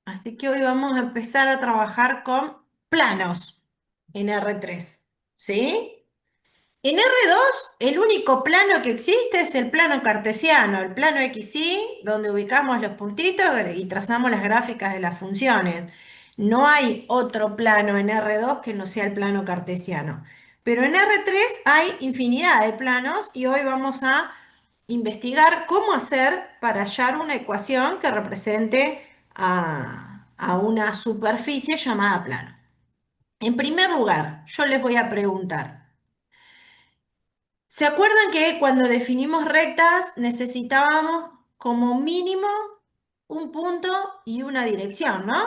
Así que hoy vamos a empezar a trabajar con planos en R3, ¿sí? En R2, el único plano que existe es el plano cartesiano, el plano XY, donde ubicamos los puntitos y trazamos las gráficas de las funciones. No hay otro plano en R2 que no sea el plano cartesiano. Pero en R3 hay infinidad de planos y hoy vamos a investigar cómo hacer para hallar una ecuación que represente a una superficie llamada plano. En primer lugar, yo les voy a preguntar. ¿Se acuerdan que cuando definimos rectas necesitábamos como mínimo un punto y una dirección, ¿no?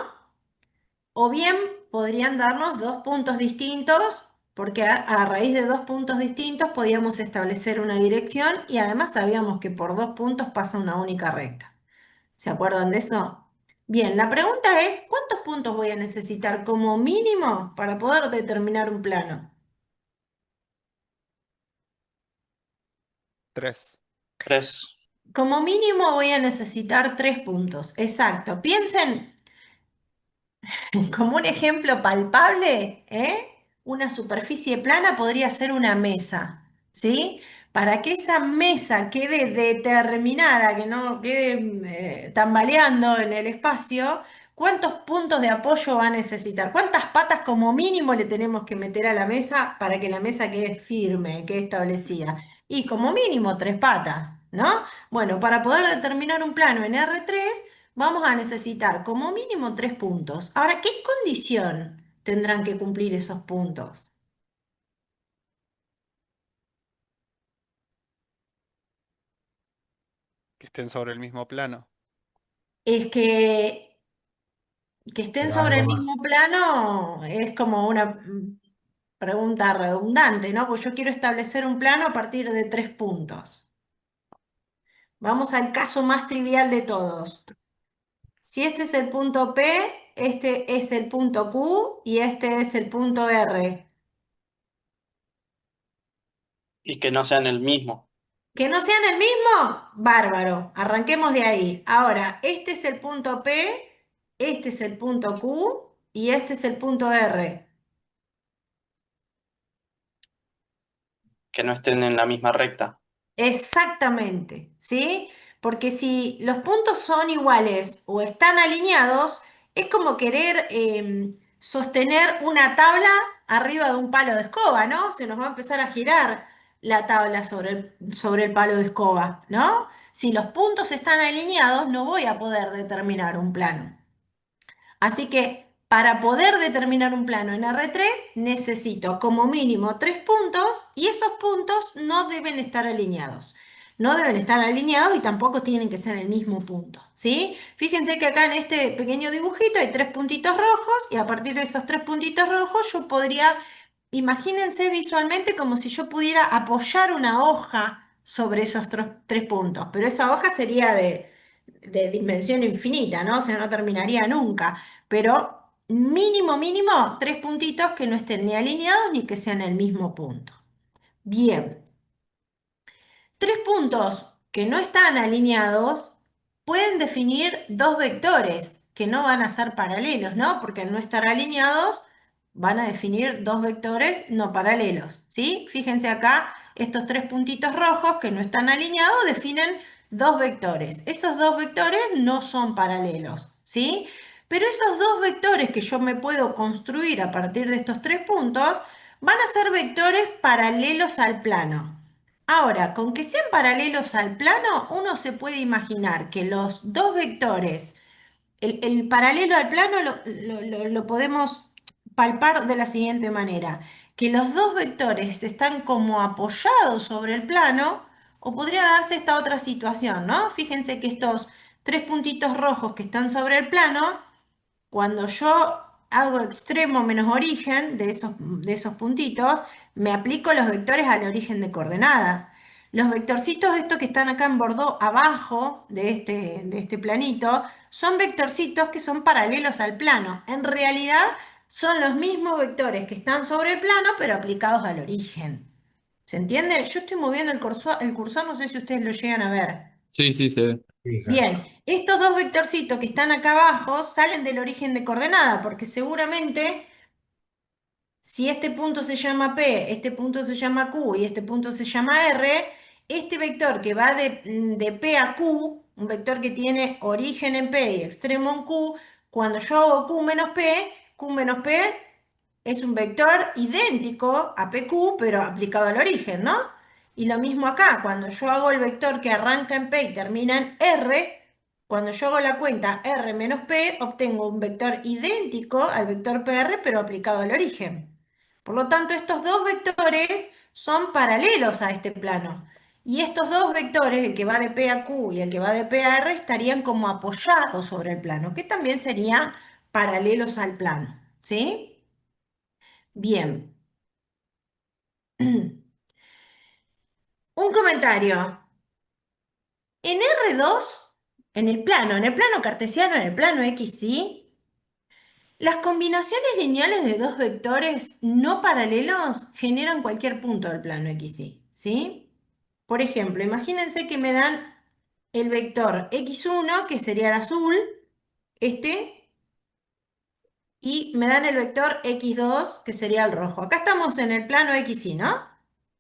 O bien podrían darnos dos puntos distintos, porque a raíz de dos puntos distintos podíamos establecer una dirección y además sabíamos que por dos puntos pasa una única recta. ¿Se acuerdan de eso? Bien, la pregunta es, ¿cuántos puntos voy a necesitar como mínimo para poder determinar un plano? Tres. Tres. Como mínimo voy a necesitar tres puntos. Exacto. Piensen como un ejemplo palpable, ¿eh? Una superficie plana podría ser una mesa, ¿sí? Para que esa mesa quede determinada, que no quede tambaleando en el espacio, ¿cuántos puntos de apoyo va a necesitar? ¿Cuántas patas como mínimo le tenemos que meter a la mesa para que la mesa quede firme, quede establecida? Y como mínimo tres patas, ¿no? Bueno, para poder determinar un plano en R3 vamos a necesitar como mínimo tres puntos. Ahora, ¿qué condición tendrán que cumplir esos puntos? Que estén sobre el mismo plano. Es que estén Pero sobre algo el más. mismo plano es como una pregunta redundante, ¿no? Pues yo quiero establecer un plano a partir de tres puntos. Vamos al caso más trivial de todos. Si este es el punto P, este es el punto Q y este es el punto R. Y que no sean el mismo. Que no sean el mismo, bárbaro. Arranquemos de ahí. Ahora, este es el punto P, este es el punto Q y este es el punto R. Que no estén en la misma recta. Exactamente, ¿sí? Porque si los puntos son iguales o están alineados, es como querer sostener una tabla arriba de un palo de escoba, ¿no? Se nos va a empezar a girar la tabla sobre el palo de escoba, ¿no? Si los puntos están alineados, no voy a poder determinar un plano. Así que para poder determinar un plano en R3 necesito como mínimo tres puntos y esos puntos no deben estar alineados. No deben estar alineados y tampoco tienen que ser el mismo punto, ¿sí? Fíjense que acá en este pequeño dibujito hay tres puntitos rojos y a partir de esos tres puntitos rojos yo podría, imagínense visualmente como si yo pudiera apoyar una hoja sobre esos tres puntos, pero esa hoja sería de dimensión infinita, ¿no? O sea, no terminaría nunca, pero mínimo, mínimo, tres puntitos que no estén ni alineados ni que sean el mismo punto. Bien, tres puntos que no están alineados pueden definir dos vectores que no van a ser paralelos, ¿no? Porque al no estar alineados van a definir dos vectores no paralelos, ¿sí? Fíjense acá, estos tres puntitos rojos que no están alineados definen dos vectores. Esos dos vectores no son paralelos, ¿sí? Pero esos dos vectores que yo me puedo construir a partir de estos tres puntos van a ser vectores paralelos al plano. Ahora, con que sean paralelos al plano, uno se puede imaginar que los dos vectores, el paralelo al plano lo podemos palpar de la siguiente manera, que los dos vectores están como apoyados sobre el plano, o podría darse esta otra situación, ¿no? Fíjense que estos tres puntitos rojos que están sobre el plano cuando yo hago extremo menos origen de esos puntitos, me aplico los vectores al origen de coordenadas. Los vectorcitos, estos que están acá en bordó abajo de este planito, son vectorcitos que son paralelos al plano. En realidad son los mismos vectores que están sobre el plano, pero aplicados al origen. ¿Se entiende? Yo estoy moviendo el cursor, no sé si ustedes lo llegan a ver. Sí, sí, se ve. Fija. Bien, estos dos vectorcitos que están acá abajo salen del origen de coordenada, porque seguramente si este punto se llama P, este punto se llama Q y este punto se llama R, este vector que va de P a Q, un vector que tiene origen en P y extremo en Q, cuando yo hago Q menos P es un vector idéntico a PQ, pero aplicado al origen, ¿no? Y lo mismo acá, cuando yo hago el vector que arranca en P y termina en R, cuando yo hago la cuenta R menos P, obtengo un vector idéntico al vector PR, pero aplicado al origen. Por lo tanto, estos dos vectores son paralelos a este plano. Y estos dos vectores, el que va de P a Q y el que va de P a R, estarían como apoyados sobre el plano, que también serían paralelos al plano. ¿Sí? Bien. Un comentario. En R2, en el plano cartesiano, en el plano XY, las combinaciones lineales de dos vectores no paralelos generan cualquier punto del plano XY, ¿sí? Por ejemplo, imagínense que me dan el vector x1, que sería el azul, este, y me dan el vector x2, que sería el rojo. Acá estamos en el plano XY, ¿no?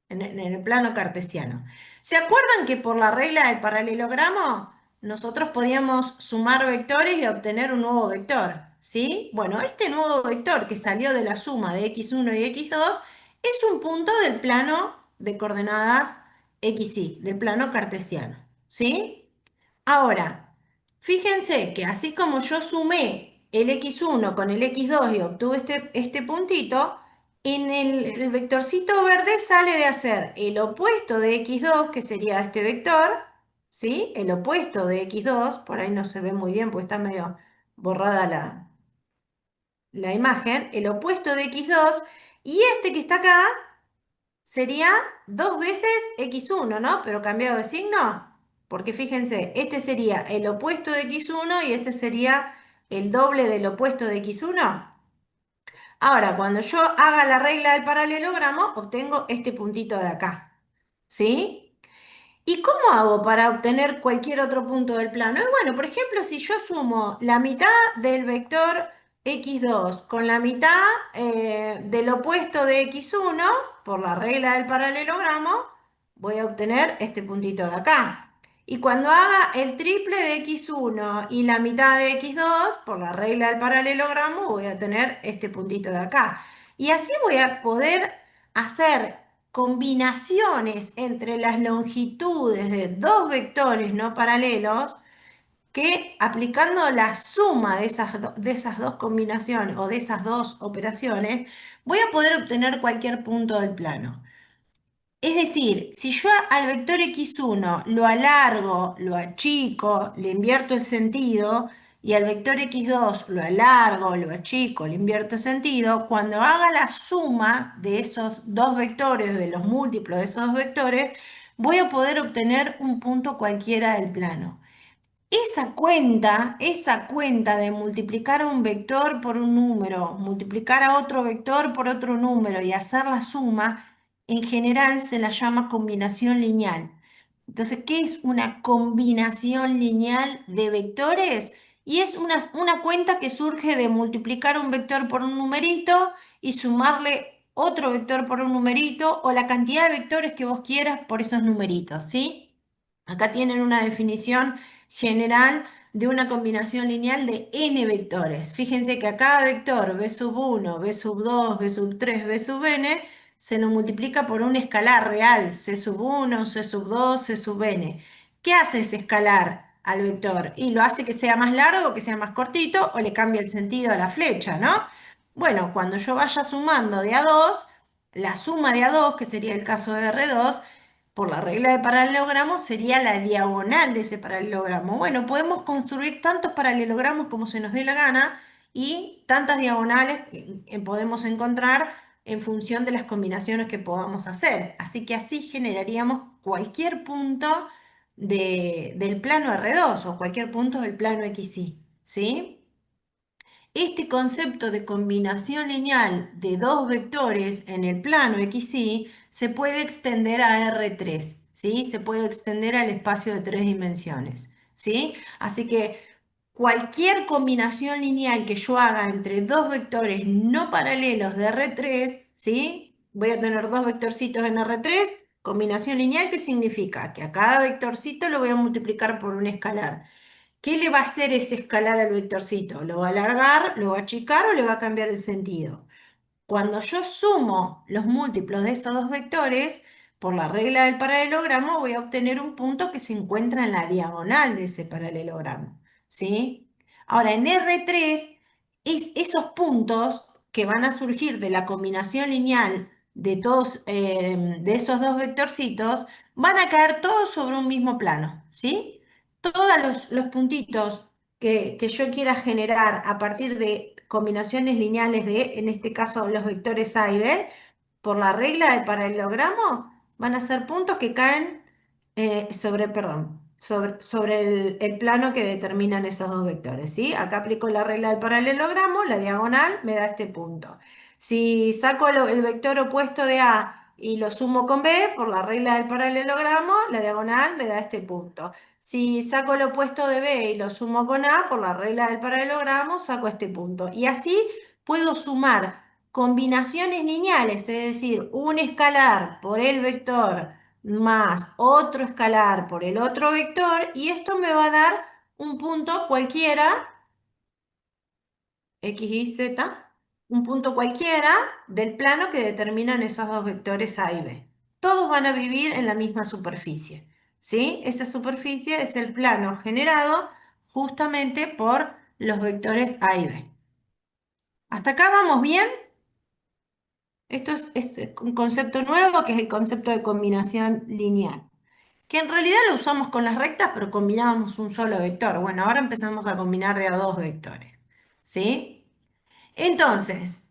En el plano cartesiano. ¿Se acuerdan que por la regla del paralelogramo nosotros podíamos sumar vectores y obtener un nuevo vector? ¿Sí? Bueno, este nuevo vector que salió de la suma de x1 y x2 es un punto del plano de coordenadas XY, del plano cartesiano. ¿Sí? Ahora, fíjense que así como yo sumé el x1 con el x2 y obtuve este puntito, en el vectorcito verde sale de hacer el opuesto de x2, que sería este vector, ¿sí? El opuesto de x2, por ahí no se ve muy bien porque está medio borrada la imagen, el opuesto de x2, y este que está acá sería dos veces x1, ¿no? Pero cambiado de signo, porque fíjense, este sería el opuesto de x1 y este sería el doble del opuesto de x1. Ahora, cuando yo haga la regla del paralelogramo, obtengo este puntito de acá, ¿sí? ¿Y cómo hago para obtener cualquier otro punto del plano? Y bueno, por ejemplo, si yo sumo la mitad del vector x2 con la mitad del opuesto de x1, por la regla del paralelogramo, voy a obtener este puntito de acá. Y cuando haga el triple de x1 y la mitad de x2, por la regla del paralelogramo, voy a tener este puntito de acá. Y así voy a poder hacer combinaciones entre las longitudes de dos vectores no paralelos que aplicando la suma de esas dos combinaciones o de esas dos operaciones, voy a poder obtener cualquier punto del plano. Es decir, si yo al vector x1 lo alargo, lo achico, le invierto el sentido, y al vector x2 lo alargo, lo achico, le invierto el sentido, cuando haga la suma de esos dos vectores, de los múltiplos de esos dos vectores, voy a poder obtener un punto cualquiera del plano. Esa cuenta de multiplicar un vector por un número, multiplicar a otro vector por otro número y hacer la suma, en general se la llama combinación lineal. Entonces, ¿qué es una combinación lineal de vectores? Y es una cuenta que surge de multiplicar un vector por un numerito y sumarle otro vector por un numerito o la cantidad de vectores que vos quieras por esos numeritos, ¿sí? Acá tienen una definición general de una combinación lineal de n vectores. Fíjense que a cada vector b sub 1, b sub 2, b sub 3, b sub n se lo multiplica por un escalar real, c sub 1, c sub 2, c sub n. ¿Qué hace ese escalar al vector? Y lo hace que sea más largo, que sea más cortito, o le cambia el sentido a la flecha, ¿no? Bueno, cuando yo vaya sumando de a 2, la suma de a 2, que sería el caso de R2, por la regla de paralelogramo sería la diagonal de ese paralelogramo. Bueno, podemos construir tantos paralelogramos como se nos dé la gana y tantas diagonales que podemos encontrar en función de las combinaciones que podamos hacer. Así que así generaríamos cualquier punto del plano R2 o cualquier punto del plano XY, ¿sí? Este concepto de combinación lineal de dos vectores en el plano XY se puede extender a R3, ¿sí? Se puede extender al espacio de tres dimensiones, ¿sí? Así que cualquier combinación lineal que yo haga entre dos vectores no paralelos de R3, ¿sí? Voy a tener dos vectorcitos en R3, combinación lineal, ¿qué significa? Que a cada vectorcito lo voy a multiplicar por un escalar. ¿Qué le va a hacer ese escalar al vectorcito? ¿Lo va a alargar, lo va a achicar o le va a cambiar el sentido? Cuando yo sumo los múltiplos de esos dos vectores, por la regla del paralelogramo, voy a obtener un punto que se encuentra en la diagonal de ese paralelogramo, ¿sí? Ahora, en R3, esos puntos que van a surgir de la combinación lineal de todos, de esos dos vectorcitos, van a caer todos sobre un mismo plano, ¿sí? Todos los puntitos que yo quiera generar a partir de combinaciones lineales de, en este caso, los vectores A y B, por la regla del paralelogramo, van a ser puntos que caen sobre el plano que determinan esos dos vectores, ¿sí? Acá aplico la regla del paralelogramo, la diagonal me da este punto. Si saco el vector opuesto de A y lo sumo con B, por la regla del paralelogramo, la diagonal me da este punto. Si saco el opuesto de B y lo sumo con A, por la regla del paralelogramo, saco este punto. Y así puedo sumar combinaciones lineales, es decir, un escalar por el vector más otro escalar por el otro vector, y esto me va a dar un punto cualquiera, X y Z, un punto cualquiera del plano que determinan esos dos vectores A y B. Todos van a vivir en la misma superficie, ¿sí? Esa superficie es el plano generado justamente por los vectores A y B. ¿Hasta acá vamos bien? Esto es un concepto nuevo que es el concepto de combinación lineal, que en realidad lo usamos con las rectas, pero combinábamos un solo vector. Bueno, ahora empezamos a combinar de a dos vectores, ¿sí? Entonces,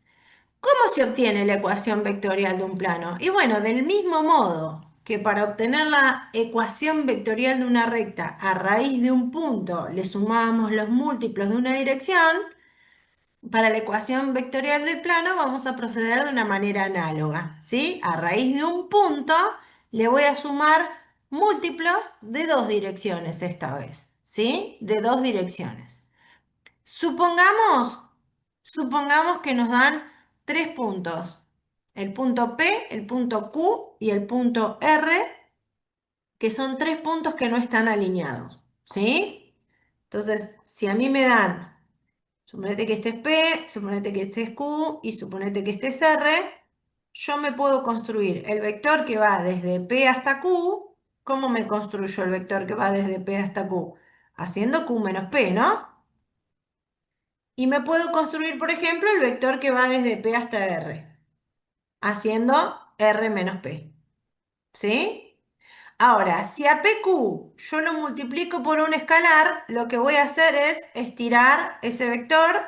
¿cómo se obtiene la ecuación vectorial de un plano? Y bueno, del mismo modo que para obtener la ecuación vectorial de una recta a raíz de un punto le sumábamos los múltiplos de una dirección, para la ecuación vectorial del plano vamos a proceder de una manera análoga, ¿sí? A raíz de un punto le voy a sumar múltiplos de dos direcciones esta vez, ¿sí? De dos direcciones. Supongamos, supongamos que nos dan tres puntos, el punto P, el punto Q y el punto R, que son tres puntos que no están alineados, ¿sí? Entonces, si a mí me dan, suponete que este es P, suponete que este es Q y suponete que este es R, yo me puedo construir el vector que va desde P hasta Q. ¿Cómo me construyo el vector que va desde P hasta Q? Haciendo Q menos P, ¿no? Y me puedo construir, por ejemplo, el vector que va desde P hasta R, haciendo R menos P. ¿Sí? Ahora, si a PQ yo lo multiplico por un escalar, lo que voy a hacer es estirar ese vector,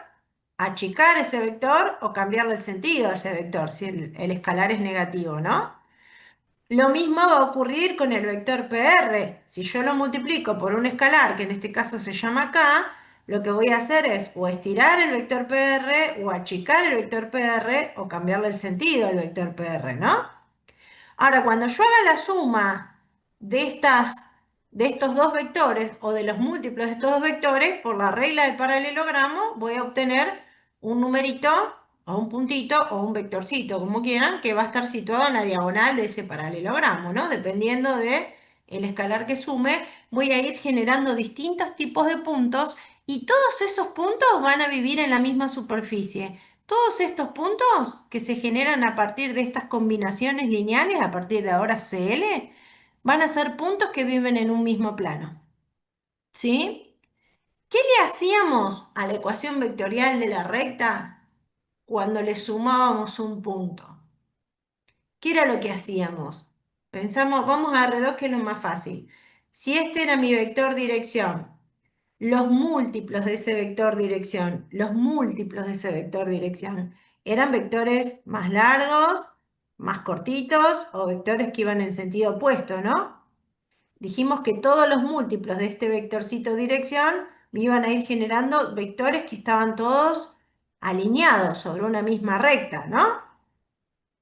achicar ese vector o cambiarle el sentido a ese vector, si el escalar es negativo, ¿no? Lo mismo va a ocurrir con el vector PR. Si yo lo multiplico por un escalar, que en este caso se llama K, lo que voy a hacer es o estirar el vector PR o achicar el vector PR o cambiarle el sentido al vector PR, ¿no? Ahora, cuando yo haga la suma de de estos dos vectores o de los múltiplos de estos dos vectores, por la regla del paralelogramo, voy a obtener un numerito o un puntito o un vectorcito, como quieran, que va a estar situado en la diagonal de ese paralelogramo, ¿no? Dependiendo de el escalar que sume, voy a ir generando distintos tipos de puntos y todos esos puntos van a vivir en la misma superficie. Todos estos puntos que se generan a partir de estas combinaciones lineales, a partir de ahora CL, van a ser puntos que viven en un mismo plano. ¿Sí? ¿Qué le hacíamos a la ecuación vectorial de la recta cuando le sumábamos un punto? ¿Qué era lo que hacíamos? Pensamos, vamos a R2, que es lo más fácil. Si este era mi vector dirección, los múltiplos de ese vector dirección, los múltiplos de ese vector dirección, eran vectores más largos, más cortitos o vectores que iban en sentido opuesto, ¿no? Dijimos que todos los múltiplos de este vectorcito dirección me iban a ir generando vectores que estaban todos alineados sobre una misma recta, ¿no?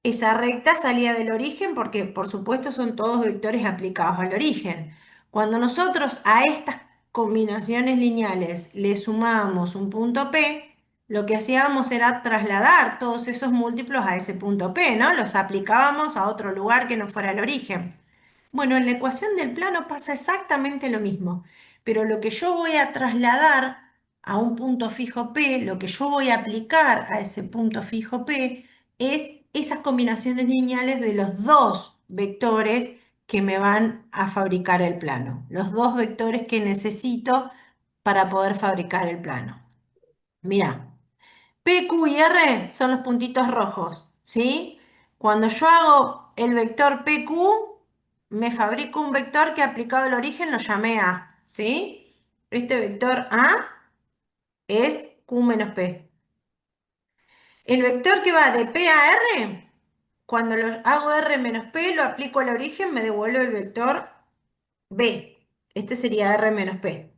Esa recta salía del origen porque, por supuesto, son todos vectores aplicados al origen. Cuando nosotros a estas combinaciones lineales le sumábamos un punto P, lo que hacíamos era trasladar todos esos múltiplos a ese punto P, ¿no? Los aplicábamos a otro lugar que no fuera el origen. Bueno, en la ecuación del plano pasa exactamente lo mismo, pero lo que yo voy a trasladar a un punto fijo P, lo que yo voy a aplicar a ese punto fijo P, es esas combinaciones lineales de los dos vectores que me van a fabricar el plano, los dos vectores que necesito para poder fabricar el plano. Mira. P, Q y R son los puntitos rojos, ¿sí? Cuando yo hago el vector PQ, me fabrico un vector que aplicado al origen lo llamé A, ¿sí? Este vector A es Q menos P. El vector que va de P a R, cuando lo hago R menos P, lo aplico al origen, me devuelve el vector B. Este sería R menos P.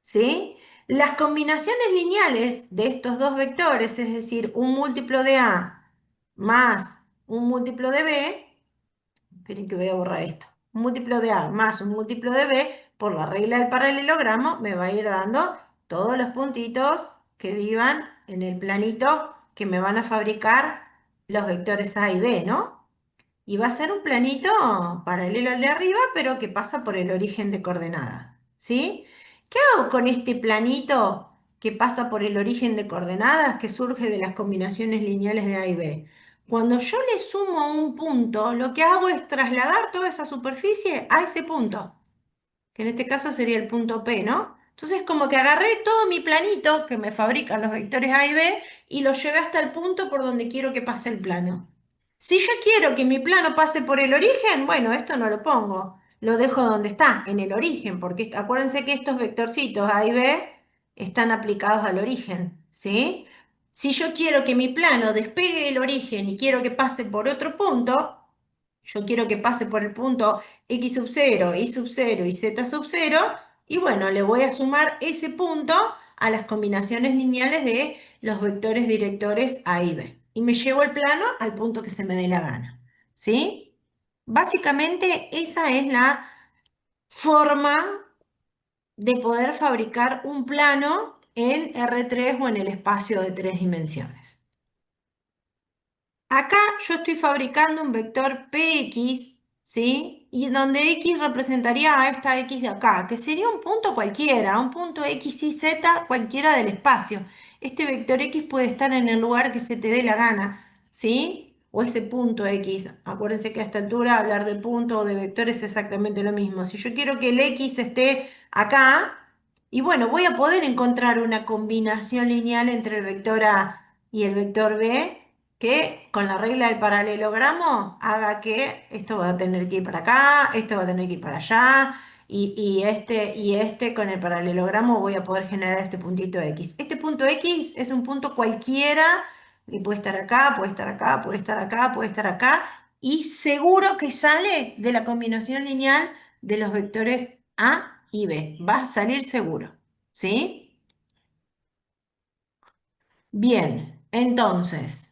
¿Sí? Las combinaciones lineales de estos dos vectores, es decir, un múltiplo de A más un múltiplo de B, esperen que voy a borrar esto, un múltiplo de A más un múltiplo de B, por la regla del paralelogramo, me va a ir dando todos los puntitos que vivan en el planito que me van a fabricar los vectores A y B, ¿no? Y va a ser un planito paralelo al de arriba, pero que pasa por el origen de coordenadas, ¿sí? ¿Qué hago con este planito que pasa por el origen de coordenadas que surge de las combinaciones lineales de A y B? Cuando yo le sumo un punto, lo que hago es trasladar toda esa superficie a ese punto, que en este caso sería el punto P, ¿no? Entonces como que agarré todo mi planito que me fabrican los vectores A y B y lo llevé hasta el punto por donde quiero que pase el plano. Si yo quiero que mi plano pase por el origen, bueno, esto no lo pongo, lo dejo donde está, en el origen, porque acuérdense que estos vectorcitos A y B están aplicados al origen, ¿sí? Si yo quiero que mi plano despegue del origen y quiero que pase por otro punto, yo quiero que pase por el punto x sub 0, y sub 0 y z sub 0, y bueno, le voy a sumar ese punto a las combinaciones lineales de los vectores directores A y B. Y me llevo el plano al punto que se me dé la gana. ¿Sí? Básicamente esa es la forma de poder fabricar un plano en R3 o en el espacio de tres dimensiones. Acá yo estoy fabricando un vector Px, ¿sí? Y donde x representaría a esta x de acá, que sería un punto cualquiera, un punto x y z cualquiera del espacio. Este vector x puede estar en el lugar que se te dé la gana, ¿sí? O ese punto x. Acuérdense que a esta altura hablar de punto o de vector es exactamente lo mismo. Si yo quiero que el x esté acá, y bueno, voy a poder encontrar una combinación lineal entre el vector a y el vector b que con la regla del paralelogramo haga que esto va a tener que ir para acá, esto va a tener que ir para allá, y este con el paralelogramo voy a poder generar este puntito X. Este punto X es un punto cualquiera, que puede estar acá, puede estar acá, puede estar acá, puede estar acá, y seguro que sale de la combinación lineal de los vectores A y B. Va a salir seguro, ¿sí? Bien, entonces.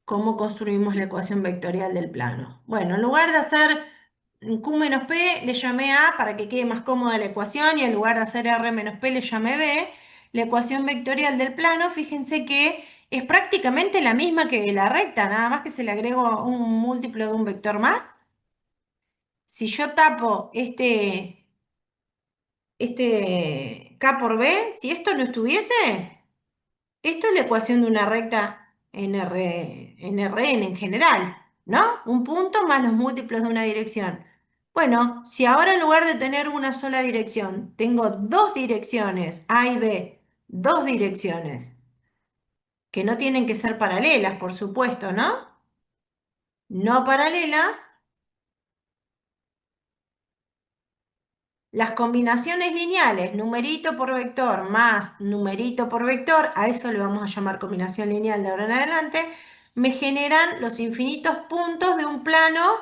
¿Cómo construimos la ecuación vectorial del plano? Bueno, en lugar de hacer Q menos P, le llamé A para que quede más cómoda la ecuación y en lugar de hacer R menos P, le llamé B. La ecuación vectorial del plano, fíjense que es prácticamente la misma que de la recta, nada más que se le agrego un múltiplo de un vector más. Si yo tapo este K por B, si esto no estuviese, esto es la ecuación de una recta en Rn en general, ¿no? Un punto más los múltiplos de una dirección. Bueno, si ahora en lugar de tener una sola dirección, tengo dos direcciones, A y B, dos direcciones, que no tienen que ser paralelas, por supuesto, ¿no? No paralelas, las combinaciones lineales, numerito por vector más numerito por vector, a eso le vamos a llamar combinación lineal de ahora en adelante, me generan los infinitos puntos de un plano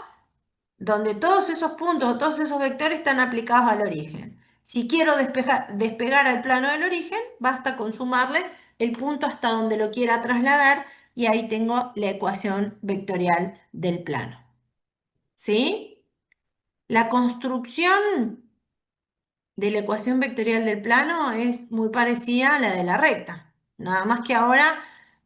donde todos esos puntos o todos esos vectores están aplicados al origen. Si quiero despegar al plano del origen, basta con sumarle el punto hasta donde lo quiera trasladar y ahí tengo la ecuación vectorial del plano. ¿Sí? La construcción de la ecuación vectorial del plano es muy parecida a la de la recta. Nada más que ahora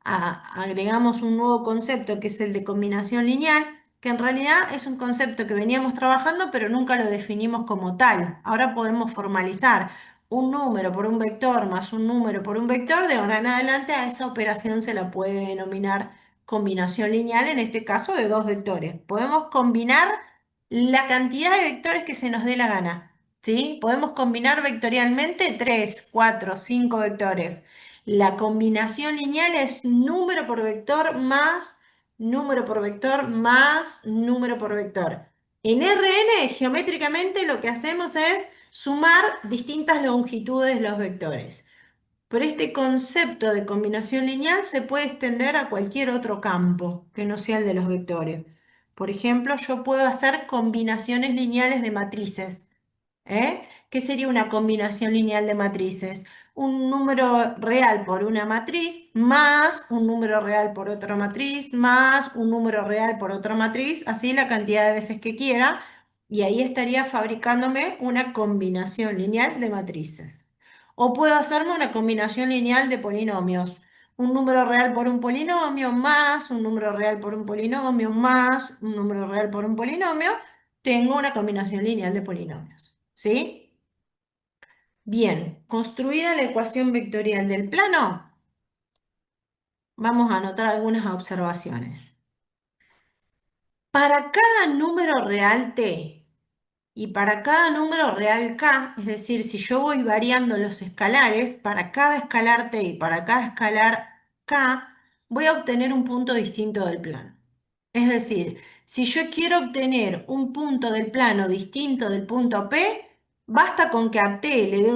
agregamos un nuevo concepto que es el de combinación lineal, que en realidad es un concepto que veníamos trabajando, pero nunca lo definimos como tal. Ahora podemos formalizar un número por un vector más un número por un vector. De ahora en adelante a esa operación se la puede denominar combinación lineal, en este caso de dos vectores. Podemos combinar la cantidad de vectores que se nos dé la gana. ¿Sí? Podemos combinar vectorialmente 3, 4, 5 vectores. La combinación lineal es número por vector más número por vector más número por vector. En Rn, geométricamente, lo que hacemos es sumar distintas longitudes de los vectores. Pero este concepto de combinación lineal se puede extender a cualquier otro campo que no sea el de los vectores. Por ejemplo, yo puedo hacer combinaciones lineales de matrices. ¿Qué sería una combinación lineal de matrices? Un número real por una matriz más un número real por otra matriz más un número real por otra matriz, así la cantidad de veces que quiera, y ahí estaría fabricándome una combinación lineal de matrices. O puedo hacerme una combinación lineal de polinomios. Un número real por un polinomio más un número real por un polinomio más un número real por un polinomio. Tengo una combinación lineal de polinomios. ¿Sí? Bien, construida la ecuación vectorial del plano, vamos a anotar algunas observaciones. Para cada número real t y para cada número real k, es decir, si yo voy variando los escalares, para cada escalar t y para cada escalar k, voy a obtener un punto distinto del plano. Es decir, si yo quiero obtener un punto del plano distinto del punto P, basta con que a T le dé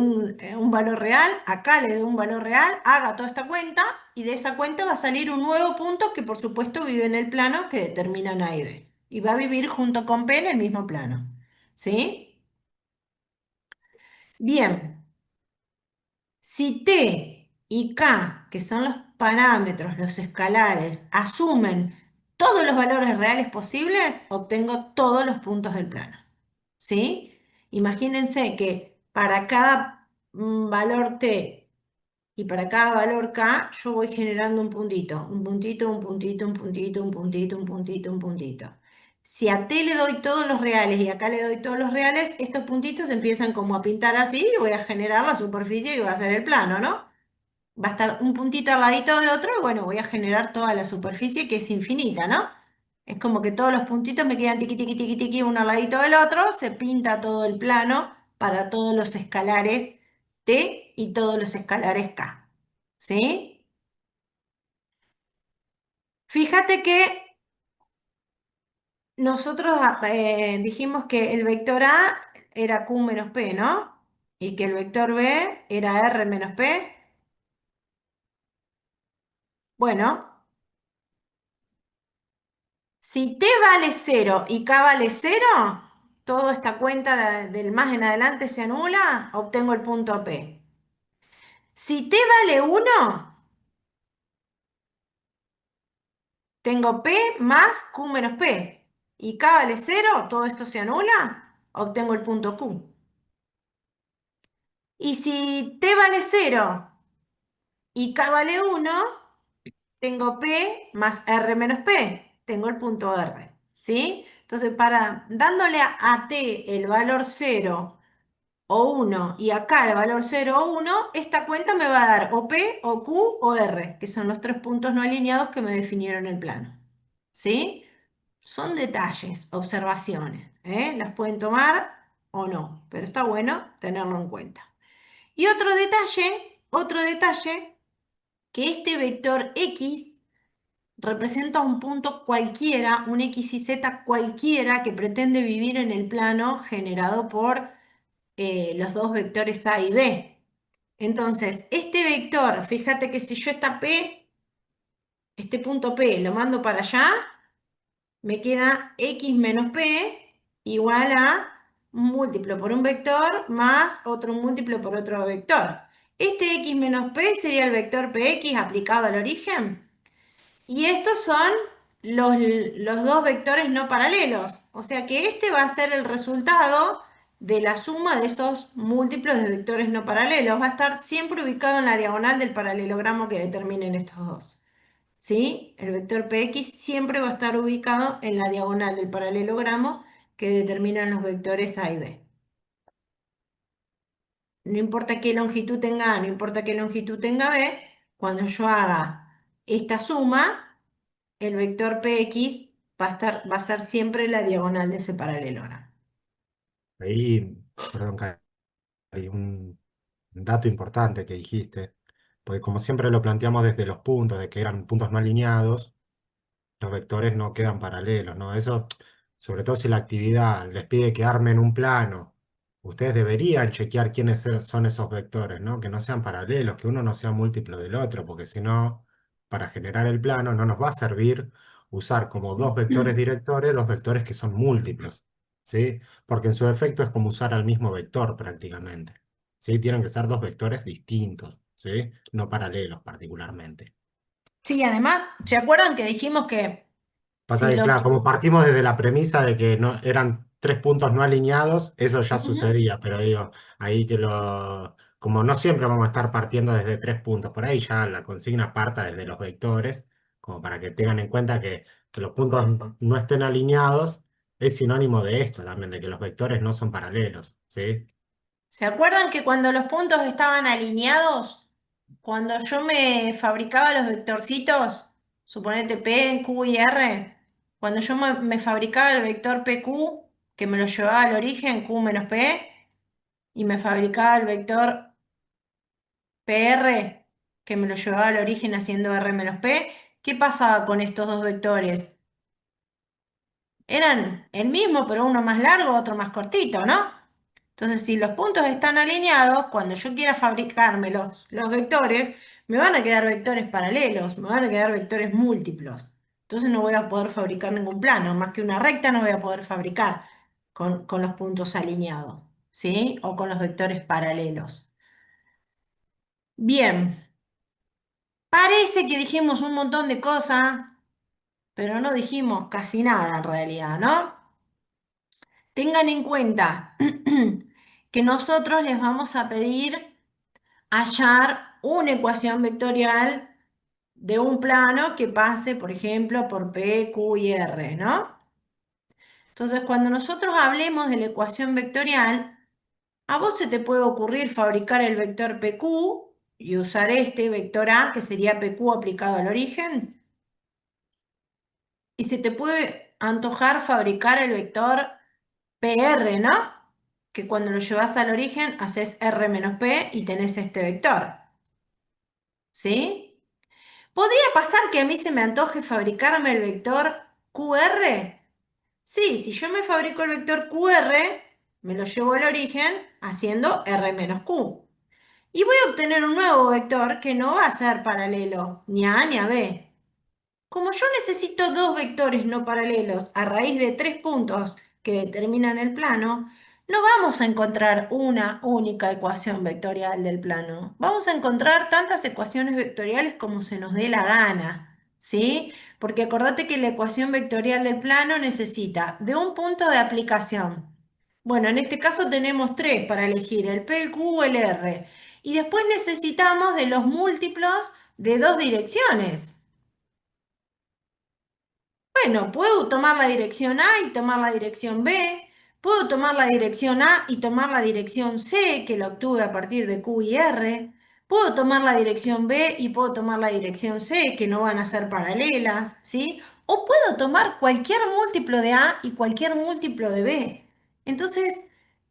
un valor real, acá le dé un valor real, haga toda esta cuenta y de esa cuenta va a salir un nuevo punto que por supuesto vive en el plano que determinan A y B. Y va a vivir junto con P en el mismo plano. ¿Sí? Bien, si T y K, que son los parámetros, los escalares, asumen todos los valores reales posibles, obtengo todos los puntos del plano. ¿Sí? Imagínense que para cada valor T y para cada valor K, yo voy generando un puntito, un puntito, un puntito, un puntito, un puntito, un puntito, un puntito. Si a T le doy todos los reales y acá le doy todos los reales, estos puntitos empiezan como a pintar así y voy a generar la superficie que va a ser el plano, ¿no? Va a estar un puntito al ladito de otro y bueno, voy a generar toda la superficie que es infinita, ¿no? Es como que todos los puntitos me quedan tiqui, tiqui, tiqui, tiqui, uno al ladito del otro, se pinta todo el plano para todos los escalares T y todos los escalares K. ¿Sí? Fíjate que nosotros dijimos que el vector A era Q menos P, ¿no? Y que el vector B era R menos P. Bueno, si T vale cero y K vale cero, toda esta cuenta del más en adelante se anula, obtengo el punto P. Si T vale uno, tengo P más Q menos P. Y K vale cero, todo esto se anula, obtengo el punto Q. Y si T vale cero y K vale uno, tengo P más R menos P. Tengo el punto R. ¿Sí? Entonces, dándole a T el valor cero o uno y acá el valor cero o uno, esta cuenta me va a dar o P, o Q, o R, que son los tres puntos no alineados que me definieron el plano. ¿Sí? Son detalles, observaciones, ¿eh? Las pueden tomar o no, pero está bueno tenerlo en cuenta. Y otro detalle, que este vector X representa un punto cualquiera, un X y Z cualquiera que pretende vivir en el plano generado por los dos vectores A y B. Entonces, este vector, fíjate que si yo esta P, este punto P, lo mando para allá, me queda X menos P igual a un múltiplo por un vector más otro múltiplo por otro vector. Este X menos P sería el vector PX aplicado al origen. Y estos son los dos vectores no paralelos. O sea que este va a ser el resultado de la suma de esos múltiplos de vectores no paralelos. Va a estar siempre ubicado en la diagonal del paralelogramo que determinen estos dos. ¿Sí? El vector Px siempre va a estar ubicado en la diagonal del paralelogramo que determinan los vectores A y B. No importa qué longitud tenga A, no importa qué longitud tenga B, cuando yo haga esta suma, el vector Px va a ser siempre la diagonal de ese paralelogramo. Ahí, perdón, Cari, un dato importante que dijiste, porque como siempre lo planteamos desde los puntos, de que eran puntos no alineados, los vectores no quedan paralelos, ¿no? Eso, sobre todo si la actividad les pide que armen un plano, ustedes deberían chequear quiénes son esos vectores, ¿no? Que no sean paralelos, que uno no sea múltiplo del otro, porque si no, para generar el plano no nos va a servir usar como dos vectores directores, dos vectores que son múltiplos, ¿sí? Porque en su efecto es como usar al mismo vector prácticamente, ¿sí? Tienen que ser dos vectores distintos, ¿sí? No paralelos particularmente. Sí, además, ¿se acuerdan que dijimos que Pasa si que, lo... claro, como partimos desde la premisa de que no, eran tres puntos no alineados, eso ya Ujú. sucedía, pero digo, ahí como no siempre vamos a estar partiendo desde tres puntos, por ahí ya la consigna parta desde los vectores, como para que tengan en cuenta que los puntos no estén alineados, es sinónimo de esto también, de que los vectores no son paralelos, ¿sí? ¿Se acuerdan que cuando los puntos estaban alineados, cuando yo me fabricaba los vectorcitos, suponete P, Q y R, cuando yo me fabricaba el vector PQ, que me lo llevaba al origen, Q menos P, y me fabricaba el vector PR, que me lo llevaba al origen haciendo R menos P, ¿qué pasaba con estos dos vectores? Eran el mismo, pero uno más largo, otro más cortito, ¿no? Entonces, si los puntos están alineados, cuando yo quiera fabricarme los vectores, me van a quedar vectores paralelos, me van a quedar vectores múltiplos. Entonces no voy a poder fabricar ningún plano, más que una recta no voy a poder fabricar con los puntos alineados, ¿sí? O con los vectores paralelos. Bien, parece que dijimos un montón de cosas, pero no dijimos casi nada en realidad, ¿no? Tengan en cuenta que nosotros les vamos a pedir hallar una ecuación vectorial de un plano que pase, por ejemplo, por P, Q y R, ¿no? Entonces, cuando nosotros hablemos de la ecuación vectorial, a vos se te puede ocurrir fabricar el vector PQ y usar este vector A, que sería PQ aplicado al origen, y se te puede antojar fabricar el vector PR, ¿no? Que cuando lo llevas al origen haces R menos P y tenés este vector, ¿sí? ¿Podría pasar que a mí se me antoje fabricarme el vector QR? Sí, si yo me fabrico el vector QR, me lo llevo al origen haciendo R menos Q. Y voy a obtener un nuevo vector que no va a ser paralelo ni a A ni a B. Como yo necesito dos vectores no paralelos a raíz de tres puntos que determinan el plano, no vamos a encontrar una única ecuación vectorial del plano. Vamos a encontrar tantas ecuaciones vectoriales como se nos dé la gana, ¿sí? Porque acordate que la ecuación vectorial del plano necesita de un punto de aplicación. Bueno, en este caso tenemos tres para elegir, el P, el Q o el R. Y después necesitamos de los múltiplos de dos direcciones. Bueno, puedo tomar la dirección A y tomar la dirección B, puedo tomar la dirección A y tomar la dirección C, que la obtuve a partir de Q y R, puedo tomar la dirección B y puedo tomar la dirección C, que no van a ser paralelas, ¿sí? O puedo tomar cualquier múltiplo de A y cualquier múltiplo de B. Entonces,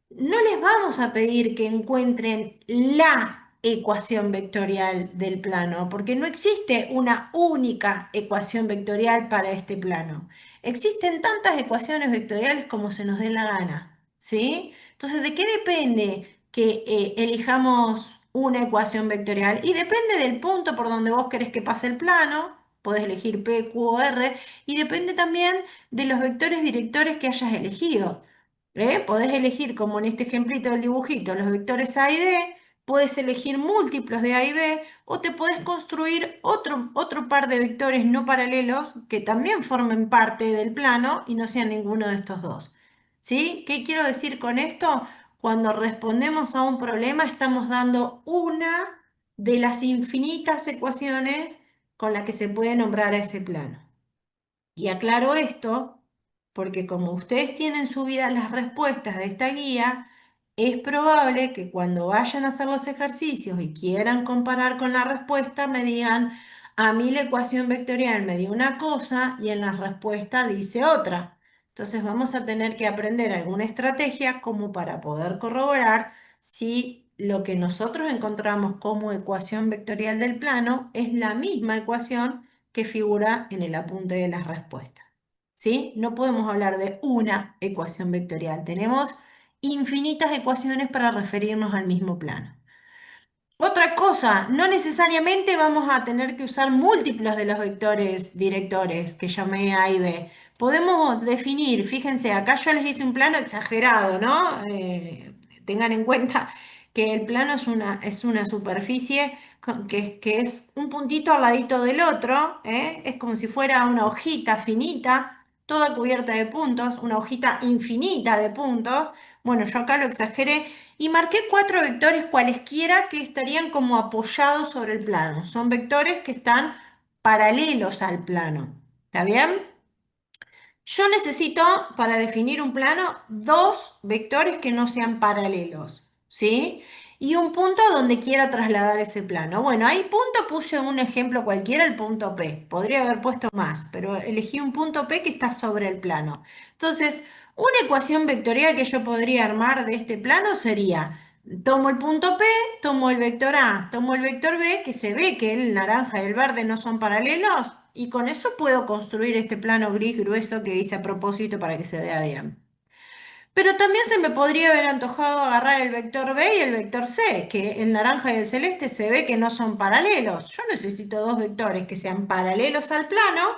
no les vamos a pedir que encuentren la ecuación vectorial del plano, porque no existe una única ecuación vectorial para este plano. Existen tantas ecuaciones vectoriales como se nos dé la gana, ¿sí? Entonces, ¿de qué depende que elijamos una ecuación vectorial? Y depende del punto por donde vos querés que pase el plano, podés elegir P, Q o R, y depende también de los vectores directores que hayas elegido. Podés elegir, como en este ejemplito del dibujito, los vectores A y D, puedes elegir múltiplos de A y B, o te puedes construir otro par de vectores no paralelos que también formen parte del plano y no sean ninguno de estos dos. ¿Sí? ¿Qué quiero decir con esto? cuando respondemos a un problema estamos dando una de las infinitas ecuaciones con las que se puede nombrar a ese plano. Y aclaro esto porque como ustedes tienen subidas las respuestas de esta guía, es probable que cuando vayan a hacer los ejercicios y quieran comparar con la respuesta, me digan, a mí la ecuación vectorial me dio una cosa y en la respuesta dice otra. Entonces vamos a tener que aprender alguna estrategia como para poder corroborar si lo que nosotros encontramos como ecuación vectorial del plano es la misma ecuación que figura en el apunte de las respuestas. ¿Sí? No podemos hablar de una ecuación vectorial. Tenemos infinitas ecuaciones para referirnos al mismo plano. Otra cosa, no necesariamente vamos a tener que usar múltiplos de los vectores directores que llamé A y B. Podemos definir, fíjense, acá yo les hice un plano exagerado, ¿no? Tengan en cuenta que el plano es una superficie que es un puntito al ladito del otro, ¿eh? Es como si fuera una hojita finita, toda cubierta de puntos, una hojita infinita de puntos. Bueno, yo acá lo exageré y marqué 4 vectores cualesquiera que estarían como apoyados sobre el plano. Son vectores que están paralelos al plano. ¿Está bien? Yo necesito, para definir un plano, 2 vectores que no sean paralelos, ¿sí? Y un punto donde quiera trasladar ese plano. Bueno, ahí punto puse un ejemplo cualquiera, el punto P. Podría haber puesto más, pero elegí un punto P que está sobre el plano. Entonces, una ecuación vectorial que yo podría armar de este plano sería, tomo el punto P, tomo el vector A, tomo el vector B, que se ve que el naranja y el verde no son paralelos, y con eso puedo construir este plano gris grueso que hice a propósito para que se vea bien. Pero también se me podría haber antojado agarrar el vector B y el vector C, que el naranja y el celeste se ve que no son paralelos. Yo necesito 2 vectores que sean paralelos al plano,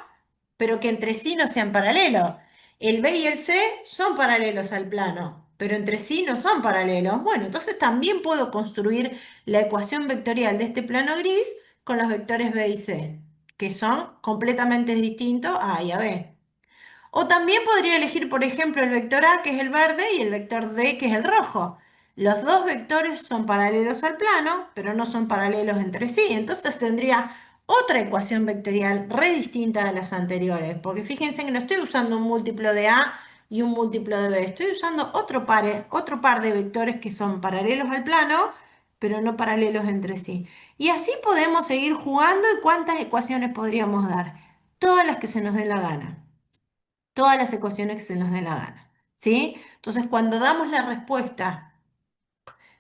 pero que entre sí no sean paralelos. El B y el C son paralelos al plano, pero entre sí no son paralelos. Bueno, entonces también puedo construir la ecuación vectorial de este plano gris con los vectores B y C, que son completamente distintos a A y a B. O también podría elegir, por ejemplo, el vector A, que es el verde, y el vector D, que es el rojo. Los dos vectores son paralelos al plano, pero no son paralelos entre sí. Entonces tendría otra ecuación vectorial re distinta de las anteriores, porque fíjense que no estoy usando un múltiplo de A y un múltiplo de B. Estoy usando otro par de vectores que son paralelos al plano, pero no paralelos entre sí. Y así podemos seguir jugando. ¿Y cuántas ecuaciones podríamos dar? Todas las que se nos dé la gana, todas las ecuaciones que se nos dé la gana, ¿sí? Entonces, cuando damos la respuesta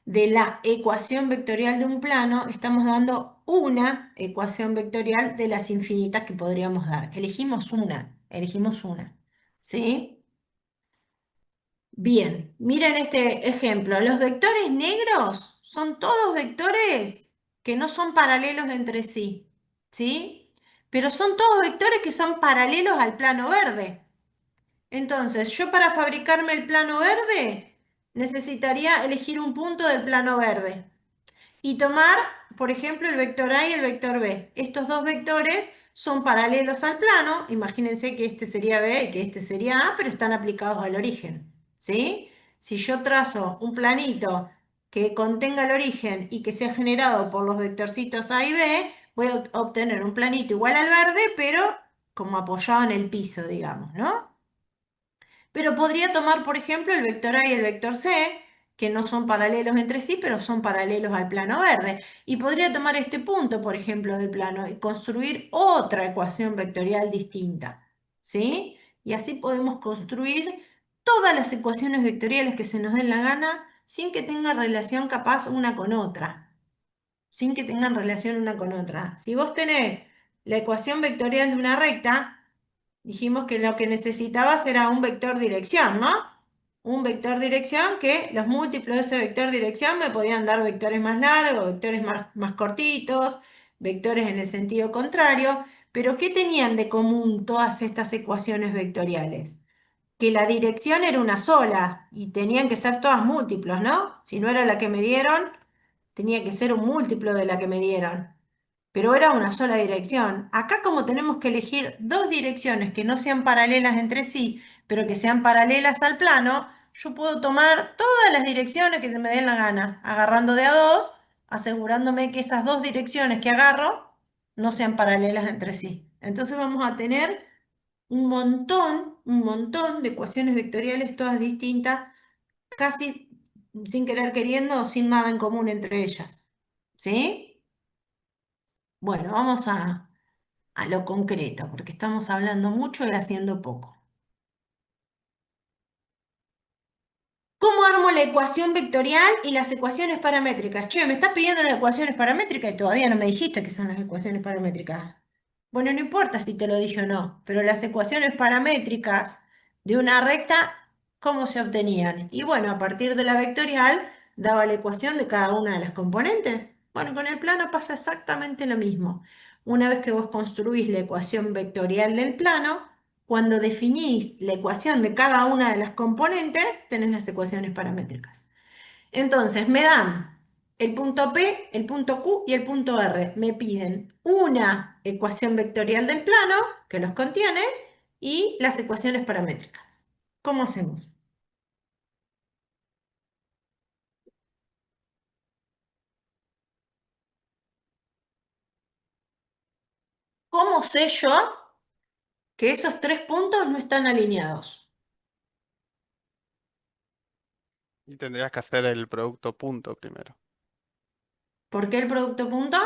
de la ecuación vectorial de un plano, estamos dando una ecuación vectorial de las infinitas que podríamos dar. Elegimos una, ¿sí? Bien, miren este ejemplo. Los vectores negros son todos vectores que no son paralelos entre sí, ¿sí? Pero son todos vectores que son paralelos al plano verde. Entonces, yo para fabricarme el plano verde necesitaría elegir un punto del plano verde y tomar, por ejemplo, el vector A y el vector B. Estos dos vectores son paralelos al plano. Imagínense que este sería B y que este sería A, pero están aplicados al origen, ¿sí? Si yo trazo un planito que contenga el origen y que sea generado por los vectorcitos A y B, voy a obtener un planito igual al verde, pero como apoyado en el piso, digamos, ¿no? Pero podría tomar, por ejemplo, el vector A y el vector C, que no son paralelos entre sí, pero son paralelos al plano verde. Y podría tomar este punto, por ejemplo, del plano y construir otra ecuación vectorial distinta, ¿sí? Y así podemos construir todas las ecuaciones vectoriales que se nos den la gana sin que tenga relación capaz una con otra, sin que tengan relación una con otra. Si vos tenés la ecuación vectorial de una recta, dijimos que lo que necesitabas era un vector dirección, ¿no? Un vector dirección que los múltiplos de ese vector dirección me podían dar vectores más largos, vectores más cortitos, vectores en el sentido contrario. Pero ¿qué tenían de común todas estas ecuaciones vectoriales? Que la dirección era una sola y tenían que ser todas múltiplos, ¿no? Si no era la que me dieron, tenía que ser un múltiplo de la que me dieron, pero era una sola dirección. Acá como tenemos que elegir dos direcciones que no sean paralelas entre sí, pero que sean paralelas al plano, yo puedo tomar todas las direcciones que se me den la gana, agarrando de a dos, asegurándome que esas dos direcciones que agarro no sean paralelas entre sí. Entonces vamos a tener un montón de ecuaciones vectoriales todas distintas, casi sin querer queriendo, sin nada en común entre ellas. ¿Sí? Bueno, vamos a lo concreto, porque estamos hablando mucho y haciendo poco. ¿Cómo armo la ecuación vectorial y las ecuaciones paramétricas? Che, me estás pidiendo las ecuaciones paramétricas y todavía no me dijiste qué son las ecuaciones paramétricas. Bueno, no importa si te lo dije o no, pero las ecuaciones paramétricas de una recta, ¿cómo se obtenían? Y bueno, a partir de la vectorial, daba la ecuación de cada una de las componentes. Bueno, con el plano pasa exactamente lo mismo. Una vez que vos construís la ecuación vectorial del plano, cuando definís la ecuación de cada una de las componentes, tenés las ecuaciones paramétricas. Entonces, me dan el punto P, el punto Q y el punto R. Me piden una ecuación vectorial del plano que los contiene y las ecuaciones paramétricas. ¿Cómo hacemos? ¿Cómo sé yo que esos tres puntos no están alineados? Y tendrías que hacer el producto punto primero. ¿Por qué el producto punto?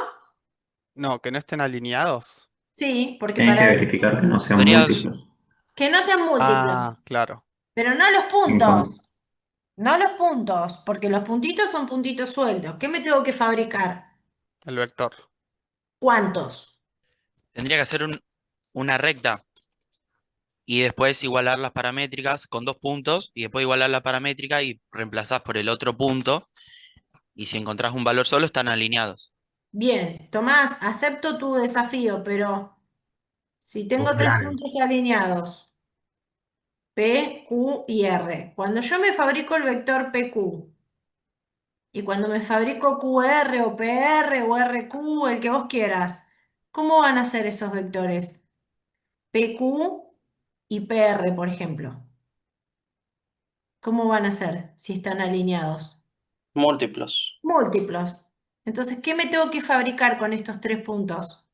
No, que no estén alineados. Sí, porque Tenés que para verificar que no sean Podrías, múltiplos. que no sean múltiplos, Ah, claro. pero no los En cuan- puntos. No los puntos, porque los puntitos son puntitos sueltos. ¿Qué me tengo que fabricar? El vector. ¿Cuántos? tendría que hacer una recta y después igualar las paramétricas con dos puntos y después igualar la paramétrica y reemplazás por el otro punto y si encontrás un valor solo están alineados. Bien, Tomás, acepto tu desafío, pero si tengo tres Dale. puntos alineados, P, Q y R, cuando yo me fabrico el vector PQ y cuando me fabrico QR o PR o RQ, el que vos quieras, ¿cómo van a ser esos vectores? PQ y PR, por ejemplo. ¿Cómo van a ser si están alineados? Múltiplos. Múltiplos. Entonces, ¿qué me tengo que fabricar con estos tres puntos?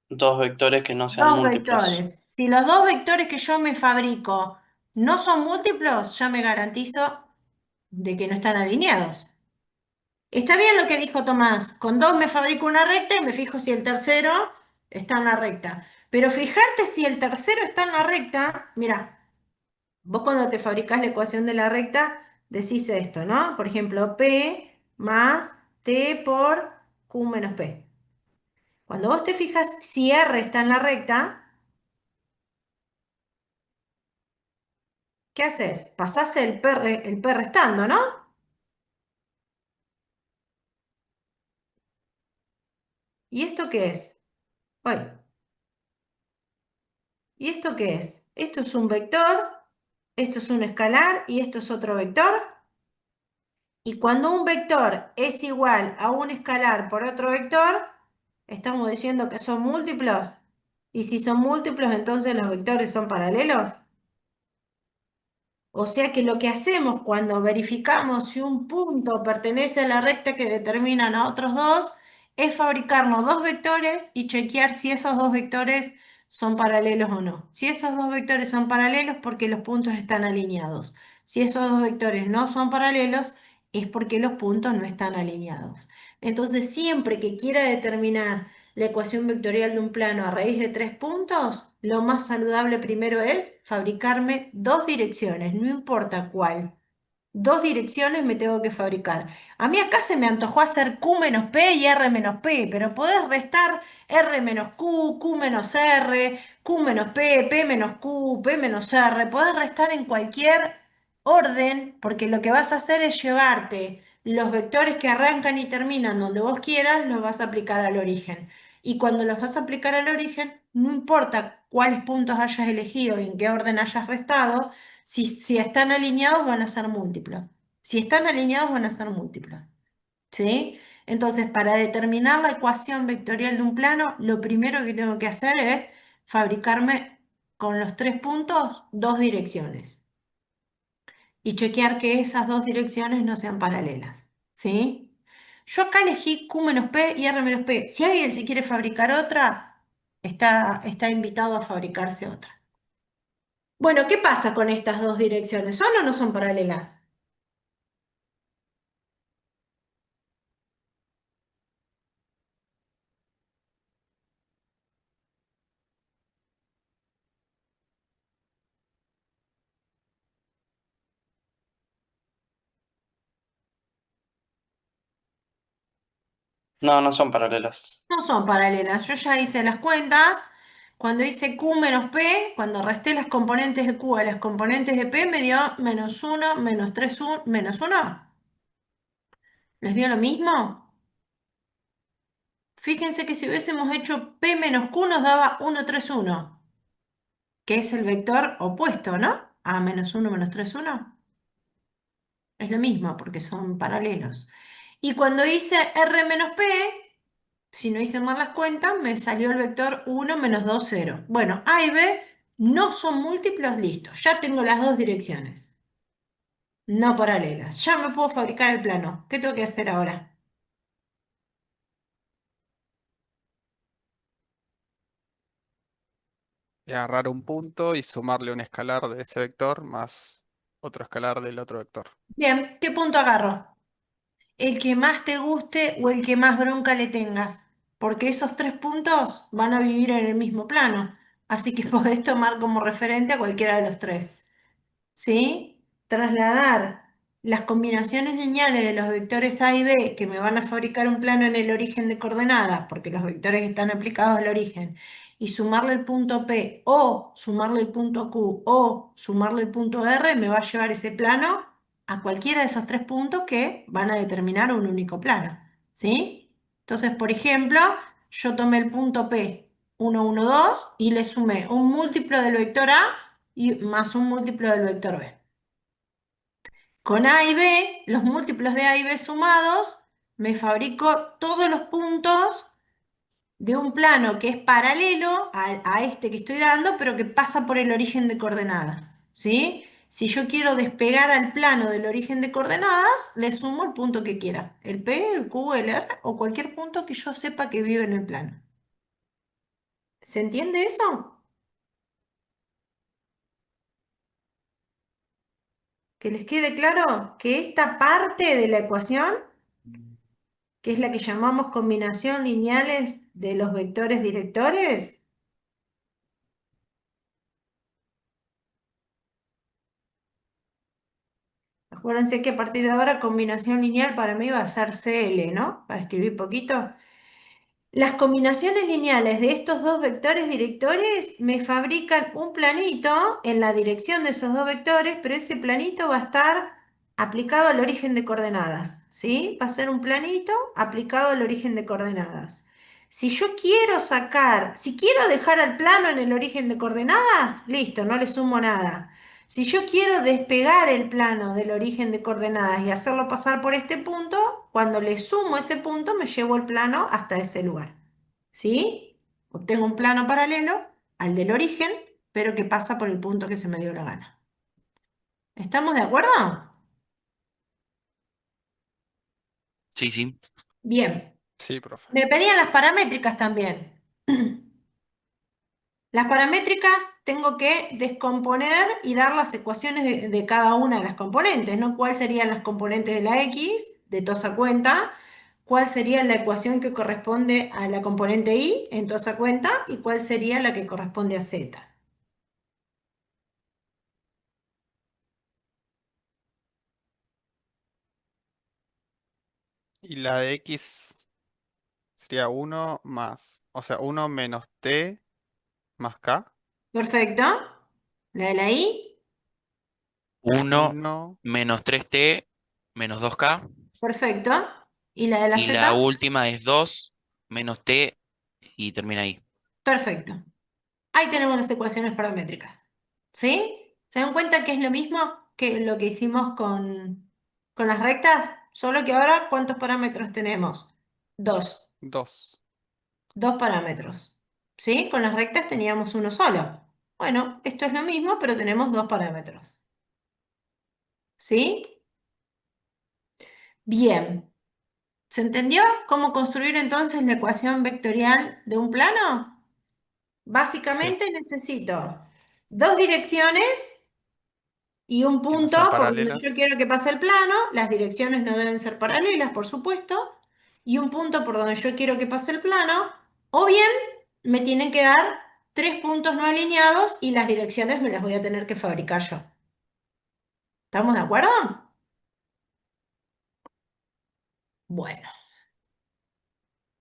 Dos vectores que no sean Dos múltiplos. vectores. Si los dos vectores que yo me fabrico no son múltiplos, ya me garantizo de que no están alineados. Está bien lo que dijo Tomás. Con dos me fabrico una recta y me fijo si el tercero está en la recta. Pero fijarte si el tercero está en la recta, mira, vos cuando te fabricás la ecuación de la recta, decís esto, ¿no? Por ejemplo, P más T por Q menos P. Cuando vos te fijas si R está en la recta, ¿qué haces? Pasás el P restando, ¿no? ¿Y esto qué es? Uy, ¿y esto qué es? Esto es un vector, esto es un escalar y esto es otro vector. Y cuando un vector es igual a un escalar por otro vector, estamos diciendo que son múltiplos. Y si son múltiplos, entonces los vectores son paralelos. O sea que lo que hacemos cuando verificamos si un punto pertenece a la recta que determinan a otros dos es fabricarnos dos vectores y chequear si esos dos vectores son paralelos o no. Si esos dos vectores son paralelos, porque los puntos están alineados. Si esos dos vectores no son paralelos, es porque los puntos no están alineados. Entonces, siempre que quiera determinar la ecuación vectorial de un plano a raíz de tres puntos, lo más saludable primero es fabricarme dos direcciones, no importa cuál. Dos direcciones me tengo que fabricar. A mí acá se me antojó hacer Q menos P y R menos P, pero podés restar R menos Q, Q menos R, Q menos P, P menos Q, P menos R. Podés restar en cualquier orden, porque lo que vas a hacer es llevarte los vectores que arrancan y terminan donde vos quieras, los vas a aplicar al origen. Y cuando los vas a aplicar al origen, no importa cuáles puntos hayas elegido y en qué orden hayas restado, si están alineados van a ser múltiplos. Si están alineados van a ser múltiplos. ¿Sí? Entonces, para determinar la ecuación vectorial de un plano, lo primero que tengo que hacer es fabricarme con los tres puntos dos direcciones. y chequear que esas dos direcciones no sean paralelas, ¿sí? Yo acá elegí Q menos P y R menos P. Si alguien se quiere fabricar otra, está invitado a fabricarse otra. Bueno, ¿qué pasa con estas dos direcciones? ¿Son o no son paralelas? No, no son paralelas. No son paralelas. Yo ya hice las cuentas. Cuando hice Q menos P, cuando resté las componentes de Q a las componentes de P, me dio menos 1, menos 3, menos 1. ¿Les dio lo mismo? Fíjense que si hubiésemos hecho P menos Q nos daba 1, 3, 1, que es el vector opuesto, ¿no? A menos 1, menos 3, 1. Es lo mismo porque son paralelos. Y cuando hice R menos P, si no hice mal las cuentas, me salió el vector 1 menos 2, 0. Bueno, A y B no son múltiplos, listos. Ya tengo las dos direcciones, no paralelas. Ya me puedo fabricar el plano. ¿Qué tengo que hacer ahora? Y agarrar un punto y sumarle un escalar de ese vector más otro escalar del otro vector. Bien, ¿qué punto agarro? El que más te guste o el que más bronca le tengas, porque esos tres puntos van a vivir en el mismo plano, así que podés tomar como referente a cualquiera de los tres. ¿Sí? Trasladar las combinaciones lineales de los vectores A y B que me van a fabricar un plano en el origen de coordenadas, porque los vectores están aplicados al origen, y sumarle el punto P o sumarle el punto Q o sumarle el punto R, me va a llevar ese plano a cualquiera de esos tres puntos que van a determinar un único plano. ¿Sí? Entonces, por ejemplo, yo tomé el punto P 1, 1, 2 y le sumé un múltiplo del vector A y más un múltiplo del vector B. Con A y B, los múltiplos de A y B sumados, me fabrico todos los puntos de un plano que es paralelo a este que estoy dando, pero que pasa por el origen de coordenadas. ¿Sí? Si yo quiero despegar al plano del origen de coordenadas, le sumo el punto que quiera, el P, el Q, el R o cualquier punto que yo sepa que vive en el plano. ¿Se entiende eso? Que les quede claro que esta parte de la ecuación, que es la que llamamos combinación lineales de los vectores directores, acuérdense que a partir de ahora combinación lineal para mí va a ser CL, ¿no? Para escribir poquito. Las combinaciones lineales de estos dos vectores directores me fabrican un planito en la dirección de esos dos vectores, pero ese planito va a estar aplicado al origen de coordenadas, ¿sí? Va a ser un planito aplicado al origen de coordenadas. Si yo quiero sacar, si quiero dejar al plano en el origen de coordenadas, listo, no le sumo nada. Si yo quiero despegar el plano del origen de coordenadas y hacerlo pasar por este punto, cuando le sumo ese punto me llevo el plano hasta ese lugar. ¿Sí? Obtengo un plano paralelo al del origen, pero que pasa por el punto que se me dio la gana. ¿Estamos de acuerdo? Sí, sí. Bien. Sí, profe. Me pedían las paramétricas también. Las paramétricas tengo que descomponer y dar las ecuaciones de cada una de las componentes, ¿no? ¿Cuáles serían las componentes de la X, de toda cuenta? ¿Cuál sería la ecuación que corresponde a la componente Y en toda cuenta? ¿Y cuál sería la que corresponde a Z? Y la de X sería uno más, o sea, uno menos T más K. Perfecto. La de la Y, 1 Uno menos 3t menos 2k. perfecto. ¿Y la de la Y la Z? última es 2 menos t y termina ahí. Perfecto. Ahí tenemos las ecuaciones paramétricas. ¿Sí? ¿Se dan cuenta que es lo mismo que lo que hicimos con las rectas? Solo que ahora, ¿cuántos parámetros tenemos? Dos. dos. Dos parámetros. ¿Sí? Con las rectas teníamos uno solo. Bueno, esto es lo mismo, pero tenemos dos parámetros. ¿Sí? Bien. ¿Se entendió cómo construir entonces la ecuación vectorial de un plano? Sí, Básicamente necesito dos direcciones y un que no punto sean por donde yo paralelas. quiero que pase el plano. Las direcciones no deben ser paralelas, por supuesto. Y un punto por donde yo quiero que pase el plano. O bien me tienen que dar tres puntos no alineados y las direcciones me las voy a tener que fabricar yo. ¿Estamos de acuerdo? Bueno,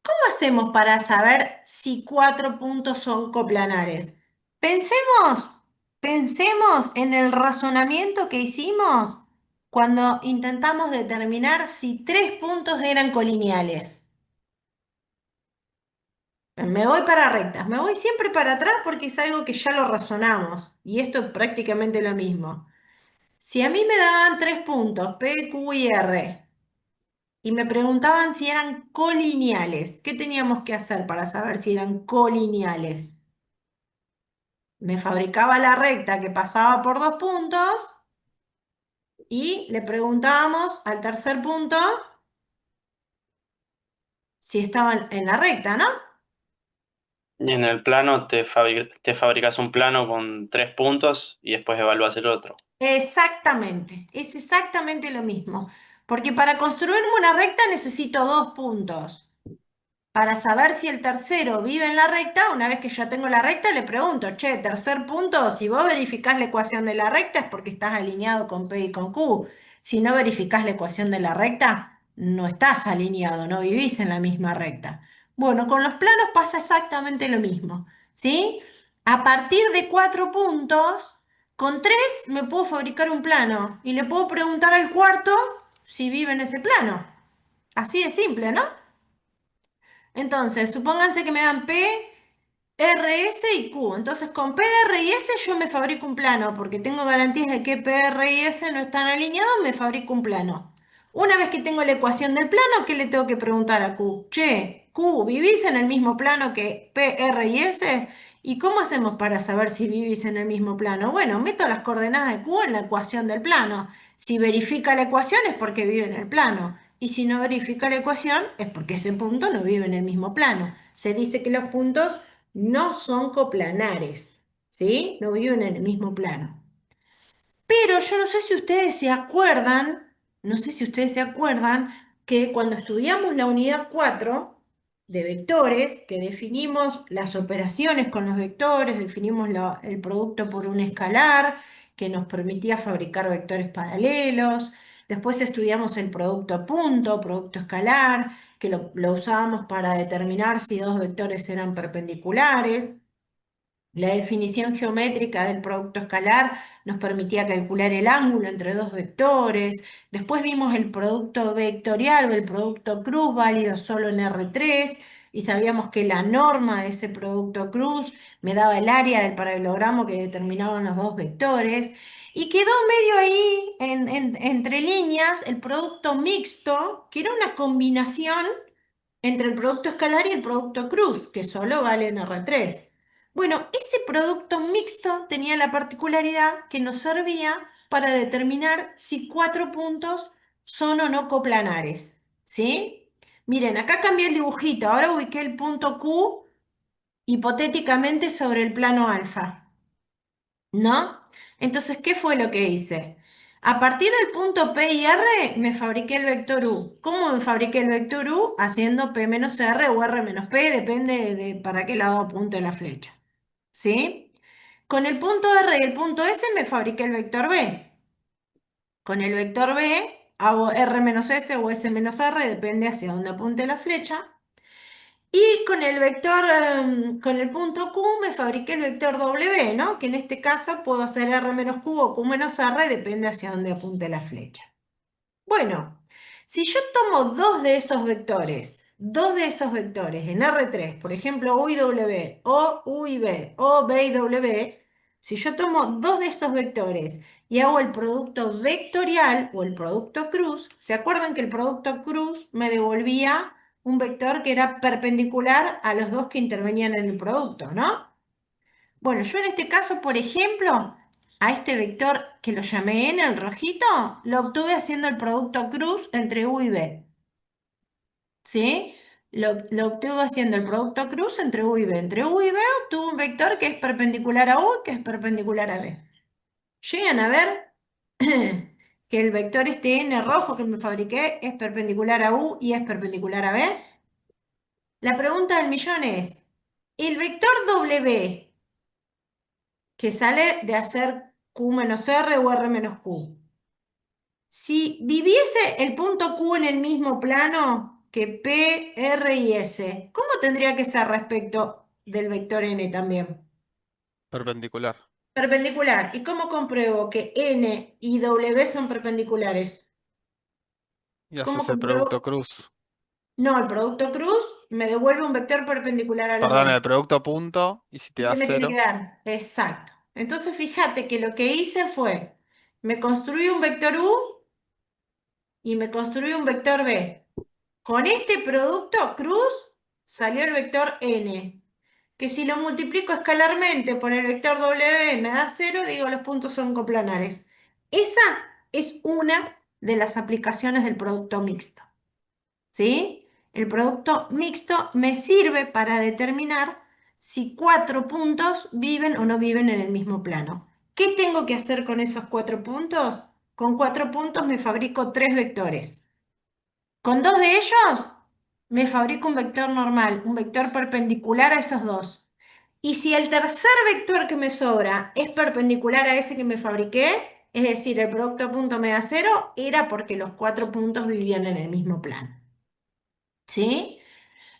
¿cómo hacemos para saber si cuatro puntos son coplanares? Pensemos, pensemos en el razonamiento que hicimos cuando intentamos determinar si tres puntos eran colineales. Me voy para rectas, me voy siempre para atrás porque es algo que ya lo razonamos y esto es prácticamente lo mismo. Si a mí me daban tres puntos, P, Q y R, y me preguntaban si eran colineales, ¿qué teníamos que hacer para saber si eran colineales? Me fabricaba la recta que pasaba por dos puntos y le preguntábamos al tercer punto si estaban en la recta, ¿no? Y en el plano te fabricas un plano con 3 puntos y después evalúas el otro. Exactamente, es exactamente lo mismo. Porque para construirme una recta necesito dos puntos. Para saber si el tercero vive en la recta, una vez que ya tengo la recta, le pregunto, che, tercer punto, si vos verificás la ecuación de la recta es porque estás alineado con P y con Q. Si no verificás la ecuación de la recta, no estás alineado, no vivís en la misma recta. Bueno, con los planos pasa exactamente lo mismo, ¿sí? A partir de cuatro puntos, con tres me puedo fabricar un plano y le puedo preguntar al cuarto si vive en ese plano. Así de simple, ¿no? Entonces, supónganse que me dan P, R, S y Q. Entonces, con P, R y S yo me fabrico un plano, porque tengo garantías de que P, R y S no están alineados, me fabrico un plano. Una vez que tengo la ecuación del plano, ¿qué le tengo que preguntar a Q? Che, Q, ¿vivís en el mismo plano que P, R y S? ¿Y cómo hacemos para saber si vivís en el mismo plano? Bueno, meto las coordenadas de Q en la ecuación del plano. Si verifica la ecuación es porque vive en el plano. Y si no verifica la ecuación es porque ese punto no vive en el mismo plano. Se dice que los puntos no son coplanares, ¿sí? No viven en el mismo plano. Pero yo no sé si ustedes se acuerdan, no sé si ustedes se acuerdan que cuando estudiamos la unidad 4 de vectores, que definimos las operaciones con los vectores, definimos el producto por un escalar, que nos permitía fabricar vectores paralelos, después estudiamos el producto punto, producto escalar, que lo usábamos para determinar si dos vectores eran perpendiculares. La definición geométrica del producto escalar nos permitía calcular el ángulo entre dos vectores. Después vimos el producto vectorial o el producto cruz válido solo en R3 y sabíamos que la norma de ese producto cruz me daba el área del paralelogramo que determinaban los dos vectores. Y quedó medio ahí entre líneas el producto mixto, que era una combinación entre el producto escalar y el producto cruz, que solo vale en R3. Bueno, ese producto mixto tenía la particularidad que nos servía para determinar si cuatro puntos son o no coplanares, ¿sí? Miren, acá cambié el dibujito, ahora ubiqué el punto Q hipotéticamente sobre el plano alfa. ¿No? Entonces, ¿qué fue lo que hice? A partir del punto P y R me fabriqué el vector U. ¿Cómo me fabriqué el vector U? Haciendo P menos R o R menos P, depende de para qué lado apunte la flecha. ¿Sí? Con el punto R y el punto S me fabriqué el vector B. Con el vector B hago R menos S o S menos R, depende hacia dónde apunte la flecha. Y con el vector, con el punto Q me fabriqué el vector W, ¿no? Que en este caso puedo hacer R menos Q o Q menos R, depende hacia dónde apunte la flecha. Bueno, si yo tomo dos de esos vectores en R3, por ejemplo, U y W, o U y B, o B y W, si yo tomo dos de esos vectores y hago el producto vectorial o el producto cruz, ¿se acuerdan que el producto cruz me devolvía un vector que era perpendicular a los dos que intervenían en el producto, ¿no? Bueno, yo en este caso, por ejemplo, a este vector que lo llamé n, el rojito, lo obtuve haciendo el producto cruz entre u y b. ¿Sí? Lo obtuve haciendo el producto cruz entre u y b. Entre u y b obtuve un vector que es perpendicular a u y que es perpendicular a b. Llegan a ver que el vector este n rojo que me fabriqué es perpendicular a u y es perpendicular a b. La pregunta del millón es, ¿el vector w que sale de hacer q menos r o r menos q, si viviese el punto Q en el mismo plano que P, R y S, ¿cómo tendría que ser respecto del vector n también? Perpendicular. Perpendicular. ¿Y cómo compruebo que n y w son perpendiculares? Y ¿Cómo haces el producto compruebo? cruz. No, el producto cruz me devuelve un vector perpendicular a los Perdón, dos. el producto punto. Y si te ¿Y da qué me tiene que 0, dar? Exacto. Entonces fíjate que lo que hice fue, me construí un vector u y me construí un vector b. Con este producto cruz salió el vector n, que si lo multiplico escalarmente por el vector w me da 0, digo los puntos son coplanares. Esa es una de las aplicaciones del producto mixto, ¿sí? El producto mixto me sirve para determinar si cuatro puntos viven o no viven en el mismo plano. ¿Qué tengo que hacer con esos cuatro puntos? Con cuatro puntos me fabrico tres vectores. Con dos de ellos me fabrico un vector normal, un vector perpendicular a esos dos. Y si el tercer vector que me sobra es perpendicular a ese que me fabriqué, es decir, el producto punto me da 0, era porque los cuatro puntos vivían en el mismo plano. ¿Sí?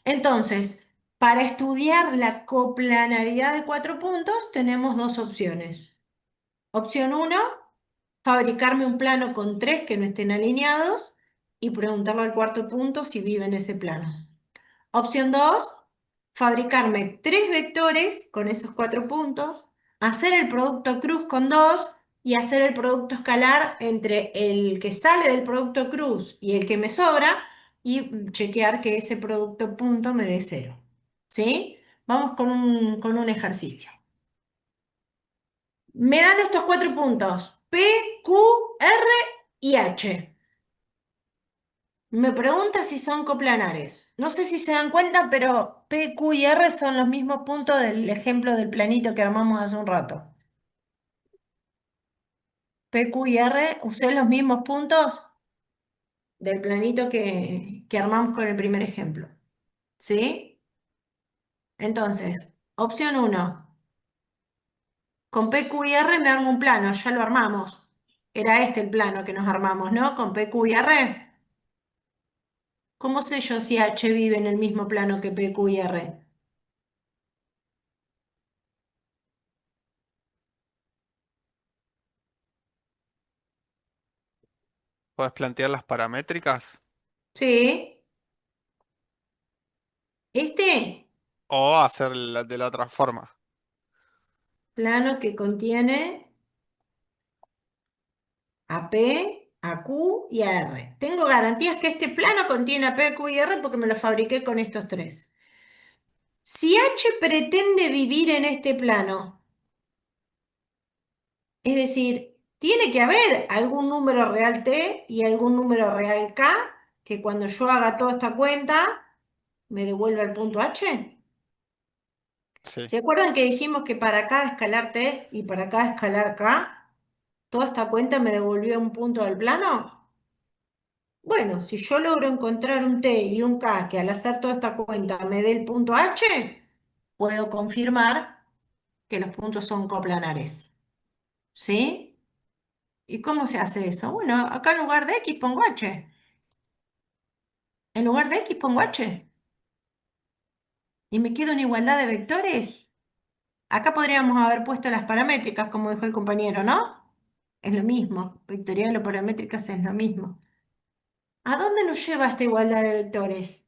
Entonces, para estudiar la coplanaridad de cuatro puntos tenemos dos opciones. Opción uno, fabricarme un plano con tres que no estén alineados y preguntarle al cuarto punto si vive en ese plano. Opción 2, fabricarme tres vectores con esos cuatro puntos, hacer el producto cruz con dos y hacer el producto escalar entre el que sale del producto cruz y el que me sobra y chequear que ese producto punto me dé 0. ¿Sí? Vamos con un ejercicio. Me dan estos cuatro puntos, P, Q, R y H. Me pregunta si son coplanares. No sé si se dan cuenta, pero P, Q y R son los mismos puntos del ejemplo del planito que armamos hace un rato. P, Q y R, usé los mismos puntos del planito que armamos con el primer ejemplo. ¿Sí? Entonces, opción uno, con P, Q y R me armo un plano, ya lo armamos. Era este el plano que nos armamos, ¿no? Con P, Q y R. ¿Cómo sé yo si H vive en el mismo plano que P, Q y R? puedes plantear las paramétricas Sí. Este o hacer de la otra forma. plano que contiene a P, a Q y a R. Tengo garantías que este plano contiene a P, Q y R porque me lo fabriqué con estos tres. Si H pretende vivir en este plano, es decir, tiene que haber algún número real T y algún número real K que cuando yo haga toda esta cuenta me devuelva el punto H. Sí. ¿Se acuerdan que dijimos que para cada escalar T y para cada escalar K, toda esta cuenta me devolvió un punto del plano? Bueno, si yo logro encontrar un T y un K que al hacer toda esta cuenta me dé el punto H, puedo confirmar que los puntos son coplanares. ¿Sí? ¿Y cómo se hace eso? Bueno, acá en lugar de X pongo H. En lugar de X pongo H. ¿Y me quedo en igualdad de vectores? Acá podríamos haber puesto las paramétricas, como dijo el compañero, ¿no? Es lo mismo. Vectorial o paramétricas es lo mismo. ¿A dónde nos lleva esta igualdad de vectores?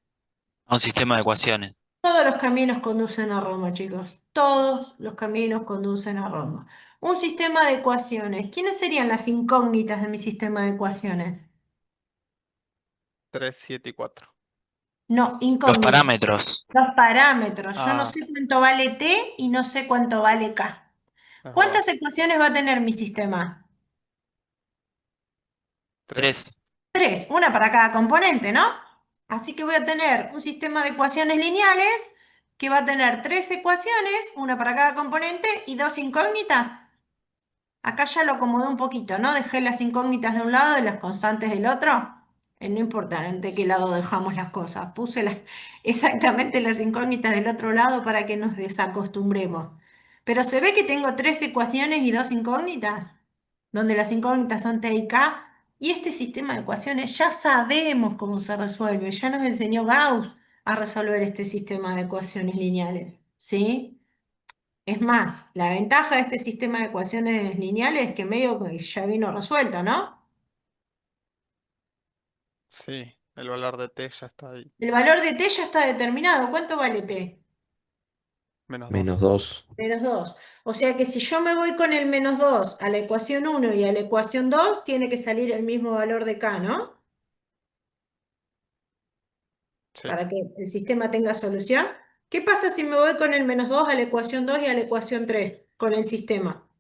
A un sistema de ecuaciones. Todos los caminos conducen a Roma, chicos. Todos los caminos conducen a Roma. Un sistema de ecuaciones. ¿Quiénes serían las incógnitas de mi sistema de ecuaciones? 3, 7 y 4. No, Los incógnitas. parámetros. Los parámetros. Yo no Ah, sé cuánto vale T y no sé cuánto vale K. Es verdad. ¿Cuántas ecuaciones va a tener mi sistema? 3. 3. Tres, una para cada componente, ¿no? Así que voy a tener un sistema de ecuaciones lineales que va a tener tres ecuaciones, una para cada componente y dos incógnitas. Acá ya lo acomodé un poquito, ¿no? Dejé las incógnitas de un lado y las constantes del otro. No importa de qué lado dejamos las cosas. Puse exactamente las incógnitas del otro lado para que nos desacostumbremos. Pero se ve que tengo tres ecuaciones y dos incógnitas, donde las incógnitas son T y K. Y este sistema de ecuaciones ya sabemos cómo se resuelve. Ya nos enseñó Gauss a resolver este sistema de ecuaciones lineales. ¿Sí? Es más, la ventaja de este sistema de ecuaciones lineales es que medio que ya vino resuelto, ¿no? Sí, el valor de t ya está ahí. El valor de t ya está determinado. ¿Cuánto vale t? Menos Menos 2. 2. -2. O sea que si yo me voy con el -2 a la ecuación 1 y a la ecuación 2, tiene que salir el mismo valor de k, ¿no? Sí, Para que el sistema tenga solución. ¿Qué pasa si me voy con el -2 a la ecuación 2 y a la ecuación 3 con el sistema?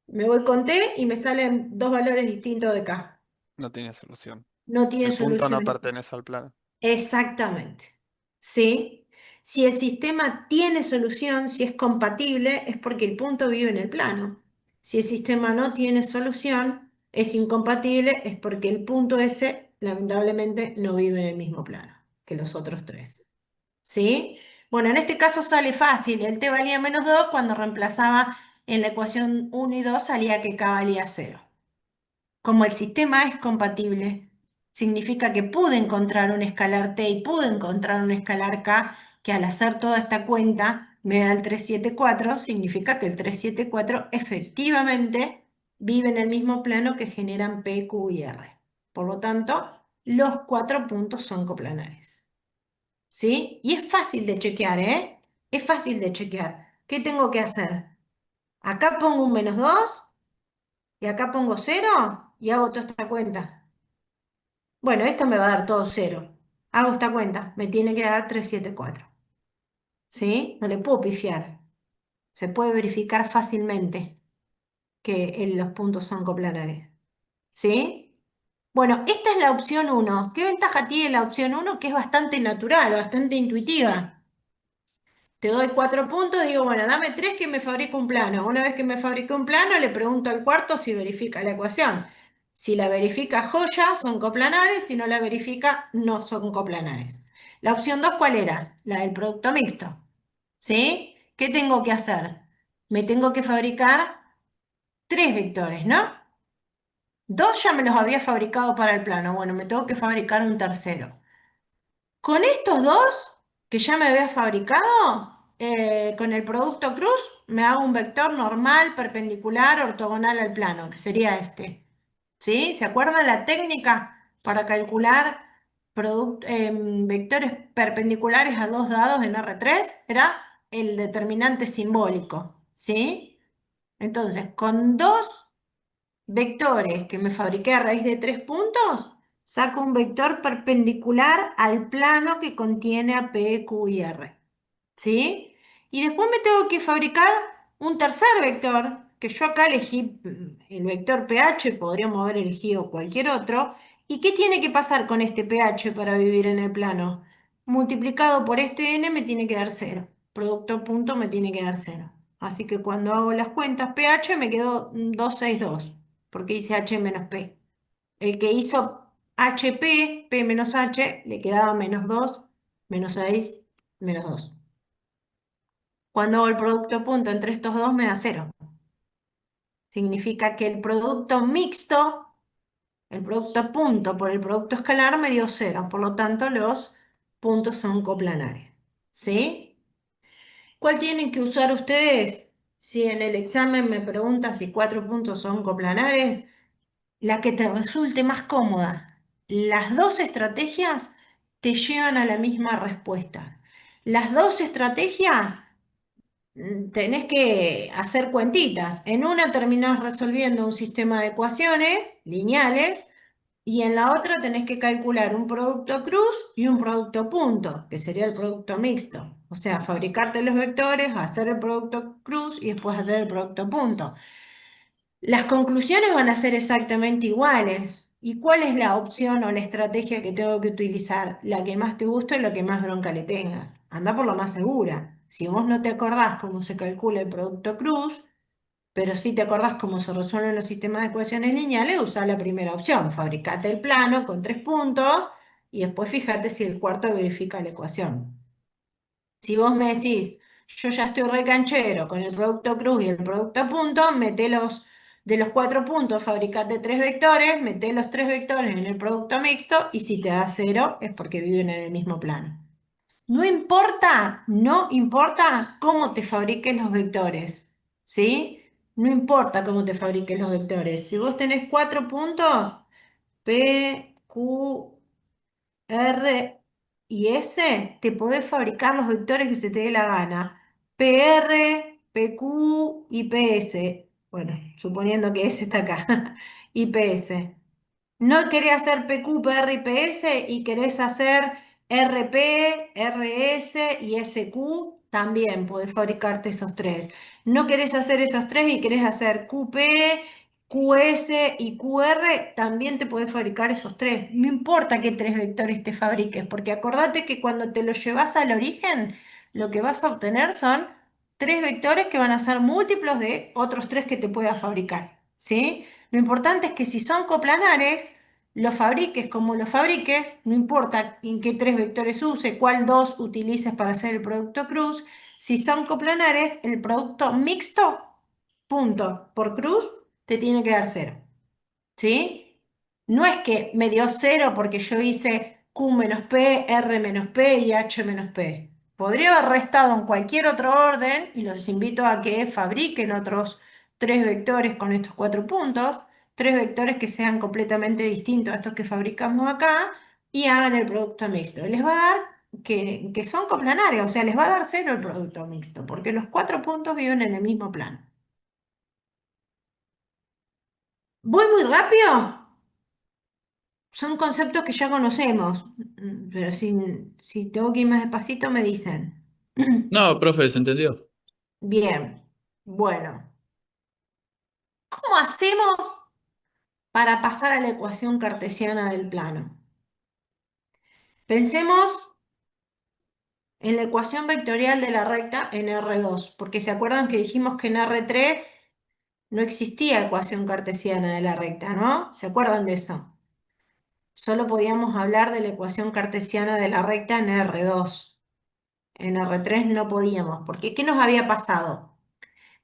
Me voy con t y me salen dos valores distintos de k. no tiene solución. No tiene El punto no solución. pertenece al plano. Exactamente. ¿Sí? Si el sistema tiene solución, si es compatible, es porque el punto vive en el plano. Si el sistema no tiene solución, es incompatible, es porque el punto ese, lamentablemente, no vive en el mismo plano que los otros tres. ¿Sí? Bueno, en este caso sale fácil. El t valía -2 cuando reemplazaba en la ecuación 1 y 2 salía que k valía 0. Como el sistema es compatible, significa que pude encontrar un escalar t y pude encontrar un escalar k, que al hacer toda esta cuenta me da el 374, significa que el 374 efectivamente vive en el mismo plano que generan P, Q y R. Por lo tanto, los cuatro puntos son coplanares. ¿Sí? Y es fácil de chequear, ¿eh? Es fácil de chequear. ¿Qué tengo que hacer? Acá pongo un -2 y acá pongo 0 y hago toda esta cuenta. Bueno, esto me va a dar todo 0. Hago esta cuenta, me tiene que dar 374. ¿Sí? No le puedo pifiar. Se puede verificar fácilmente que los puntos son coplanares. ¿Sí? Bueno, esta es la opción 1. ¿Qué ventaja tiene la opción 1? Que es bastante natural, bastante intuitiva. Te doy 4 puntos, digo, bueno, dame 3 que me fabrico un plano. Una vez que me fabrico un plano, le pregunto al cuarto si verifica la ecuación. Si la verifica, joya, son coplanares. Si no la verifica, no son coplanares. La opción 2, ¿cuál era? La del producto mixto. ¿Sí? ¿Qué tengo que hacer? Me tengo que fabricar 3 vectores, ¿no? 2 ya me los había fabricado para el plano. Bueno, me tengo que fabricar un tercero. Con estos dos que ya me había fabricado, con el producto cruz, me hago un vector normal, perpendicular, ortogonal al plano, que sería este. ¿Sí? ¿Se acuerdan la técnica para calcular vectores perpendiculares a dos dados en R3? Era el determinante simbólico. ¿Sí? Entonces, con dos vectores que me fabriqué a raíz de 3 puntos, saco un vector perpendicular al plano que contiene a P, Q y R. ¿Sí? Y después me tengo que fabricar un tercer vector, que yo acá elegí el vector pH, podríamos haber elegido cualquier otro. ¿Y qué tiene que pasar con este pH para vivir en el plano? Multiplicado por este n me tiene que dar 0. Producto punto me tiene que dar 0. Así que cuando hago las cuentas pH me quedó 262, porque hice H menos P. El que hizo HP, P menos H, le quedaba -2, -6, -2. Cuando hago el producto punto entre estos dos me da 0. Significa que el producto mixto, el producto punto por el producto escalar me dio 0. Por lo tanto, los puntos son coplanares. ¿Sí? ¿Cuál tienen que usar ustedes? Si en el examen me preguntan si 4 puntos son coplanares, la que te resulte más cómoda. Las dos estrategias te llevan a la misma respuesta. Las dos estrategias tenés que hacer cuentitas. En una terminás resolviendo un sistema de ecuaciones lineales Y en la otra tenés que calcular un producto cruz y un producto punto, que sería el producto mixto. O sea, fabricarte los vectores, hacer el producto cruz y después hacer el producto punto. Las conclusiones van a ser exactamente iguales. ¿Y cuál es la opción o la estrategia que tengo que utilizar? La que más te guste y la que más bronca le tenga. Anda por lo más segura. Si vos no te acordás cómo se calcula el producto cruz, pero sí te acordás cómo se resuelven los sistemas de ecuaciones lineales, usá la primera opción. Fabricate el plano con 3 puntos y después fíjate si el cuarto verifica la ecuación. Si vos me decís, yo ya estoy recanchero con el producto cruz y el producto punto, de los 4 puntos, fabricate 3 vectores, meté los 3 vectores en el producto mixto y si te da 0 es porque viven en el mismo plano. No importa cómo te fabriques los vectores, ¿sí? No importa cómo te fabriques los vectores. Si vos tenés 4 puntos, P, Q, R y S, te podés fabricar los vectores que se te dé la gana. PR, PQ y PS. Bueno, suponiendo que S está acá. Y PS. ¿No querés hacer PQ, PR y PS y querés hacer RP, RS y SQ? También podés fabricarte esos tres. ¿No querés hacer esos tres y querés hacer QP, QS y QR? También te podés fabricar esos tres. No importa qué 3 vectores te fabriques, porque acordate que cuando te los llevas al origen, lo que vas a obtener son 3 vectores que van a ser múltiplos de otros tres que te puedas fabricar, ¿sí? Lo importante es que si son coplanares, los fabriques como los fabriques, no importa en qué 3 vectores use, cuál dos utilices para hacer el producto cruz, si son coplanares, el producto mixto, punto, por cruz, te tiene que dar 0. ¿Sí? No es que me dio 0 porque yo hice Q menos P, R menos P y H menos P. Podría haber restado en cualquier otro orden y los invito a que fabriquen otros 3 vectores con estos 4 puntos, 3 vectores que sean completamente distintos a estos que fabricamos acá y hagan el producto mixto. Y les va a dar que son coplanarios, o sea, les va a dar 0 el producto mixto porque los 4 puntos viven en el mismo plano. ¿Voy muy rápido? Son conceptos que ya conocemos, pero si tengo que ir más despacito me dicen. No, profe, se entendió. Bien, bueno, ¿cómo hacemos para pasar a la ecuación cartesiana del plano? Pensemos en la ecuación vectorial de la recta en R2, porque se acuerdan que dijimos que en R3 no existía ecuación cartesiana de la recta, ¿no? ¿Se acuerdan de eso? Solo podíamos hablar de la ecuación cartesiana de la recta en R2. En R3 no podíamos, porque ¿qué nos había pasado?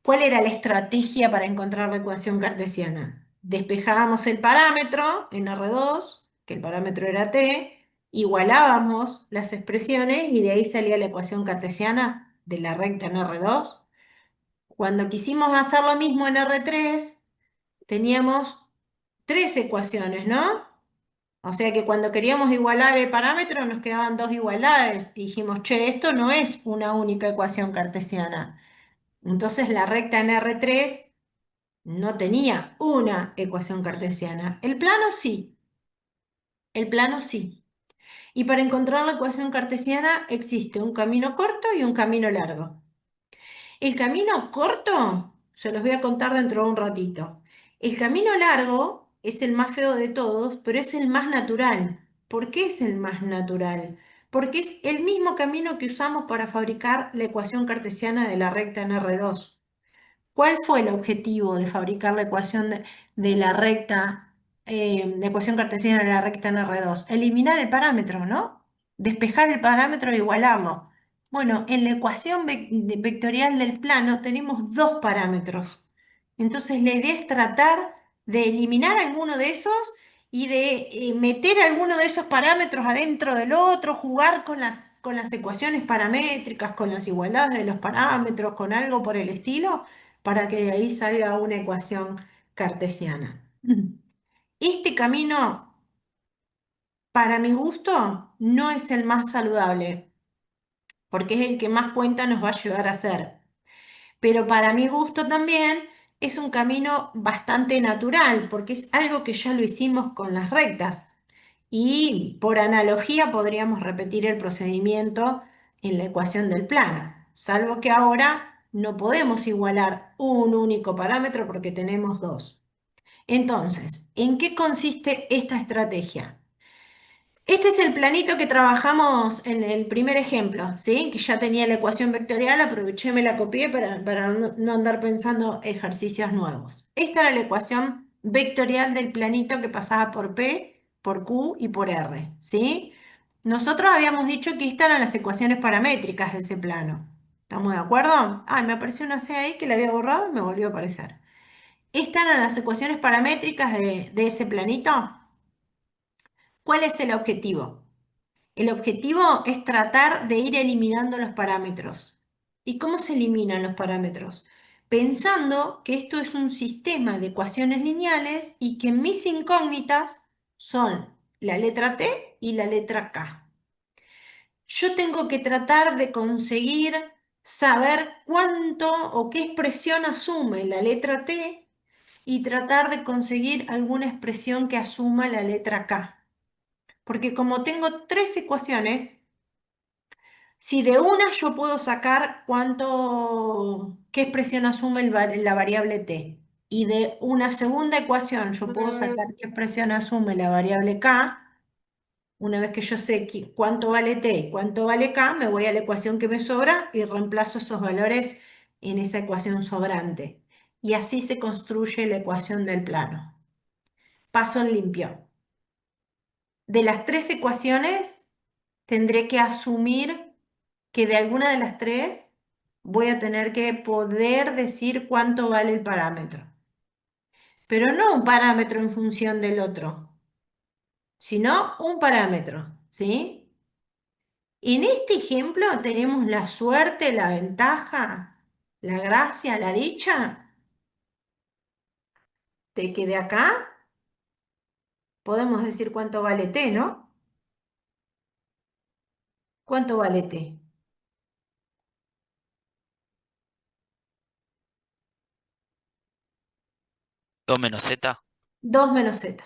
¿Cuál era la estrategia para encontrar la ecuación cartesiana? Despejábamos el parámetro en R2, que el parámetro era t, igualábamos las expresiones y de ahí salía la ecuación cartesiana de la recta en R2. Cuando quisimos hacer lo mismo en R3, teníamos 3 ecuaciones, ¿no? O sea que cuando queríamos igualar el parámetro nos quedaban 2 igualdades y dijimos, che, esto no es una única ecuación cartesiana. Entonces la recta en R3 no tenía una ecuación cartesiana. El plano sí, el plano sí. Y para encontrar la ecuación cartesiana existe un camino corto y un camino largo. El camino corto, se los voy a contar dentro de un ratito. El camino largo es el más feo de todos, pero es el más natural. ¿Por qué es el más natural? Porque es el mismo camino que usamos para fabricar la ecuación cartesiana de la recta en R2. ¿Cuál fue el objetivo de fabricar la ecuación de la recta, la ecuación cartesiana de la recta en R2? Eliminar el parámetro, ¿no? Despejar el parámetro e igualarlo. Bueno, en la ecuación vectorial del plano tenemos 2 parámetros. Entonces la idea es tratar de eliminar alguno de esos y de meter alguno de esos parámetros adentro del otro, jugar con las ecuaciones paramétricas, con las igualdades de los parámetros, con algo por el estilo para que de ahí salga una ecuación cartesiana. Este camino, para mi gusto, no es el más saludable, porque es el que más cuenta nos va a llevar a hacer. Pero para mi gusto también es un camino bastante natural, porque es algo que ya lo hicimos con las rectas. Y por analogía podríamos repetir el procedimiento en la ecuación del plano, salvo que ahora no podemos igualar un único parámetro porque tenemos dos. Entonces, ¿en qué consiste esta estrategia? Este es el planito que trabajamos en el primer ejemplo, ¿sí? Que ya tenía la ecuación vectorial, aproveché, me la copié para no andar pensando ejercicios nuevos. Esta era la ecuación vectorial del planito que pasaba por P, por Q y por R, ¿sí? Nosotros habíamos dicho que estas eran las ecuaciones paramétricas de ese plano. ¿Estamos de acuerdo? Ay, me apareció una C ahí que la había borrado y me volvió a aparecer. Estas eran las ecuaciones paramétricas de ese planito. ¿Cuál es el objetivo? El objetivo es tratar de ir eliminando los parámetros. ¿Y cómo se eliminan los parámetros? Pensando que esto es un sistema de ecuaciones lineales y que mis incógnitas son la letra T y la letra K. Yo tengo que tratar de conseguir saber cuánto o qué expresión asume la letra T y tratar de conseguir alguna expresión que asuma la letra K. Porque como tengo tres ecuaciones, si de una yo puedo sacar qué expresión asume la variable t, y de una segunda ecuación yo puedo sacar qué expresión asume la variable k, una vez que yo sé cuánto vale t y cuánto vale k, me voy a la ecuación que me sobra y reemplazo esos valores en esa ecuación sobrante. Y así se construye la ecuación del plano. Paso en limpio. De las tres ecuaciones, tendré que asumir que de alguna de las tres voy a tener que poder decir cuánto vale el parámetro. Pero no un parámetro en función del otro, sino un parámetro, ¿sí? En este ejemplo tenemos la suerte, la ventaja, la gracia, la dicha de que de acá podemos decir cuánto vale t, ¿no? ¿Cuánto vale t? 2 menos z. 2 menos z.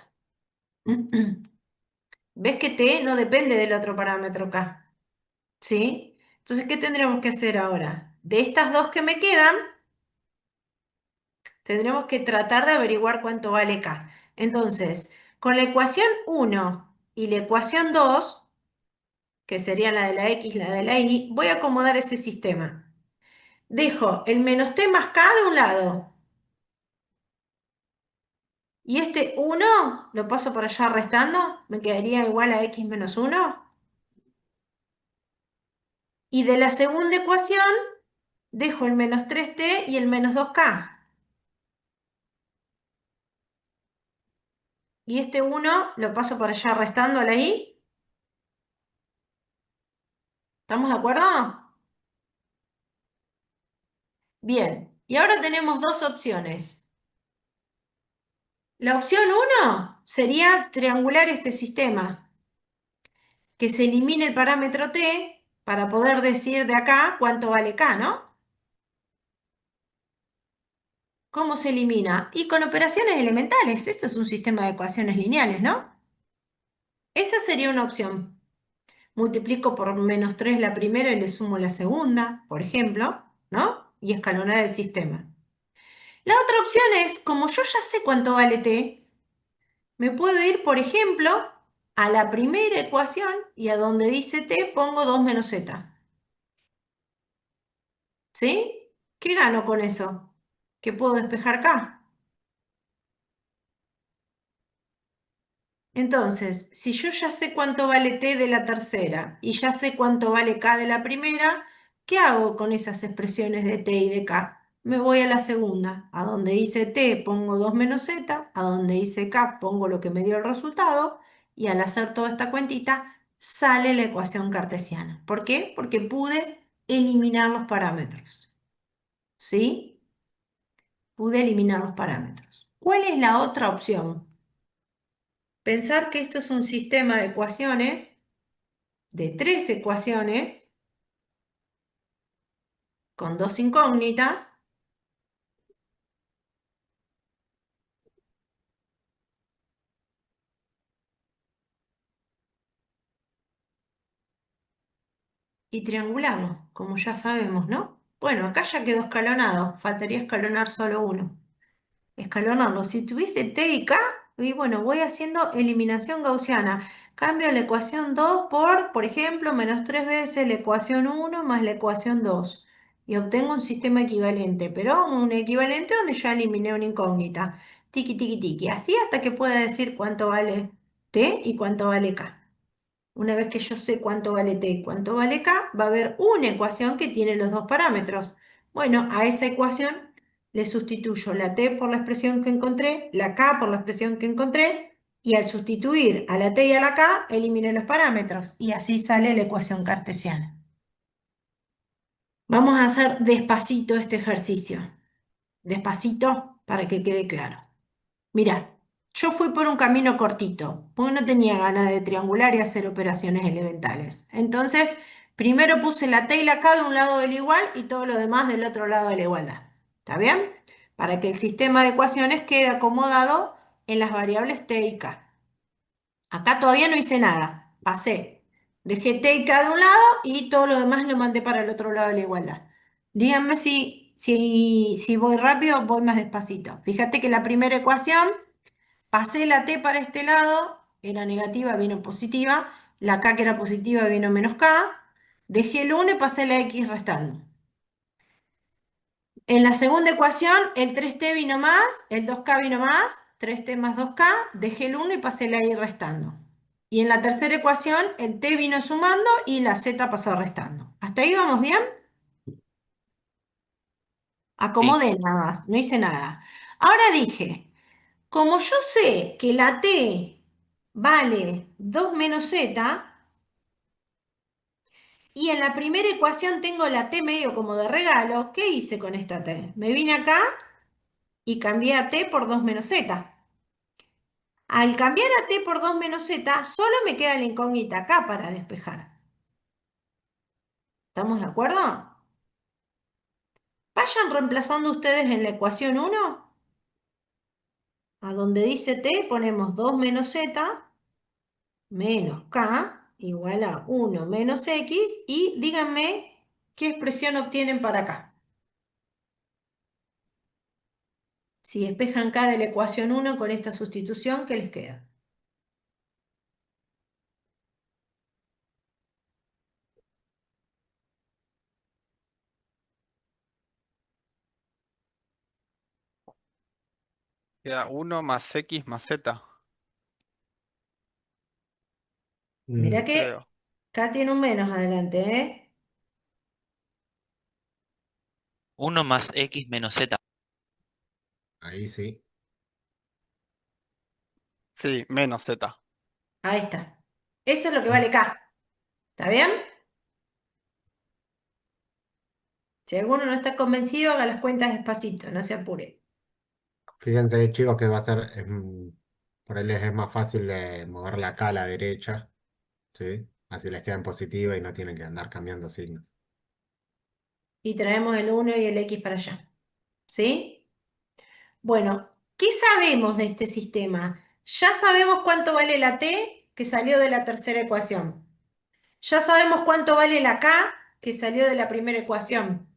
¿Ves que t no depende del otro parámetro k? ¿Sí? Entonces, ¿qué tendremos que hacer ahora? De estas dos que me quedan, tendremos que tratar de averiguar cuánto vale k. Entonces, con la ecuación 1 y la ecuación 2, que serían la de la x y la de la y, voy a acomodar ese sistema. Dejo el menos t más k de un lado. Y este 1 lo paso por allá restando, me quedaría igual a x menos 1. Y de la segunda ecuación, dejo el menos 3t y el menos 2k. Y este 1 lo paso por allá restando a la i. ¿Estamos de acuerdo? Bien, y ahora tenemos dos opciones. La opción 1 sería triangular este sistema, que se elimine el parámetro t para poder decir de acá cuánto vale k, ¿no? ¿Cómo se elimina? Y con operaciones elementales. Esto es un sistema de ecuaciones lineales, ¿no? Esa sería una opción. Multiplico por menos 3 la primera y le sumo la segunda, por ejemplo, ¿no? Y escalonar el sistema. La otra opción es, como yo ya sé cuánto vale t, me puedo ir, por ejemplo, a la primera ecuación y a donde dice t pongo 2 menos z. ¿Sí? ¿Qué gano con eso? ¿Qué puedo despejar acá? Entonces, si yo ya sé cuánto vale t de la tercera y ya sé cuánto vale k de la primera, ¿qué hago con esas expresiones de t y de k? Me voy a la segunda. A donde dice t pongo 2 menos z, a donde dice k pongo lo que me dio el resultado y al hacer toda esta cuentita sale la ecuación cartesiana. ¿Por qué? Porque pude eliminar los parámetros. ¿Sí? Pude eliminar los parámetros. ¿Cuál es la otra opción? Pensar que esto es un sistema de ecuaciones, de tres ecuaciones, con dos incógnitas, y triangulamos, como ya sabemos, ¿no? Bueno, acá ya quedó escalonado, faltaría escalonar solo uno. Escalonarlo, si tuviese T y K, y bueno, voy haciendo eliminación gaussiana. Cambio la ecuación 2 por ejemplo, menos 3 veces la ecuación 1 más la ecuación 2. Y obtengo un sistema equivalente, pero un equivalente donde ya eliminé una incógnita. Tiki, tiki, tiki. Así hasta que pueda decir cuánto vale T y cuánto vale K. Una vez que yo sé cuánto vale T y cuánto vale K, va a haber una ecuación que tiene los dos parámetros. Bueno, a esa ecuación le sustituyo la T por la expresión que encontré, la K por la expresión que encontré, y al sustituir a la T y a la K, elimine los parámetros. Y así sale la ecuación cartesiana. Vamos a hacer despacito este ejercicio. Despacito para que quede claro. Mira, yo fui por un camino cortito, porque no tenía ganas de triangular y hacer operaciones elementales. Entonces, primero puse la T y la K de un lado del igual y todo lo demás del otro lado de la igualdad. ¿Está bien? Para que el sistema de ecuaciones quede acomodado en las variables T y K. Acá todavía no hice nada. Pasé. Dejé T y K de un lado y todo lo demás lo mandé para el otro lado de la igualdad. Díganme si voy rápido o voy más despacito. Fíjate que la primera ecuación, pasé la T para este lado, era negativa, vino positiva. La K que era positiva vino menos K. Dejé el 1 y pasé la X restando. En la segunda ecuación, el 3T vino más, el 2K vino más, 3T más 2K, dejé el 1 y pasé la Y restando. Y en la tercera ecuación, el T vino sumando y la Z pasó restando. ¿Hasta ahí vamos bien? Sí. Acomodé nada más, no hice nada. Ahora dije, como yo sé que la T vale 2 menos Z, y en la primera ecuación tengo la T medio como de regalo, ¿qué hice con esta T? Me vine acá y cambié a T por 2 menos Z. Al cambiar a T por 2 menos Z, solo me queda la incógnita acá para despejar. ¿Estamos de acuerdo? Vayan reemplazando ustedes en la ecuación 1. A donde dice T ponemos 2 menos Z menos K igual a 1 menos X y díganme qué expresión obtienen para acá. Si despejan K de la ecuación 1 con esta sustitución, ¿qué les queda? Queda 1 más X más Z, Mirá Mm, que creo. K tiene un menos adelante, ¿eh? 1 más X menos Z. ahí sí. Sí, menos Z. Ahí está. Eso es lo que vale K. ¿Está bien? Si alguno no está convencido, haga las cuentas despacito, no se apure. Fíjense, chicos, que va a ser, por ahí les es más fácil mover la K a la derecha, ¿sí? Así les queda en positiva y no tienen que andar cambiando signos. Y traemos el 1 y el X para allá. ¿Sí? Bueno, ¿qué sabemos de este sistema? Ya sabemos cuánto vale la T que salió de la tercera ecuación. Ya sabemos cuánto vale la K que salió de la primera ecuación.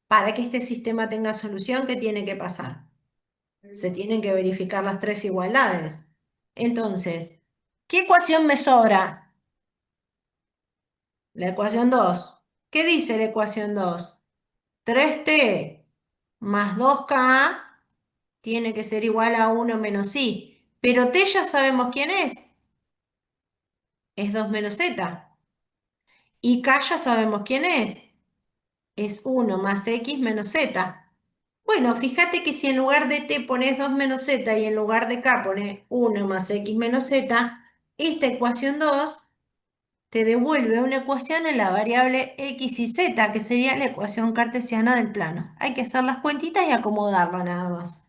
Para que este sistema tenga solución, ¿qué tiene que pasar? Se tienen que verificar las tres igualdades. Entonces, ¿qué ecuación me sobra? La ecuación 2. ¿Qué dice la ecuación 2? 3T más 2K tiene que ser igual a 1 menos I. Pero T ya sabemos quién es 2 menos Z. Y K ya sabemos quién es 1 más X menos Z. Bueno, fíjate que si en lugar de T pones 2 menos Z y en lugar de K pones 1 más X menos Z, esta ecuación 2 te devuelve una ecuación en la variable X y Z, que sería la ecuación cartesiana del plano. Hay que hacer las cuentitas y acomodarlo nada más.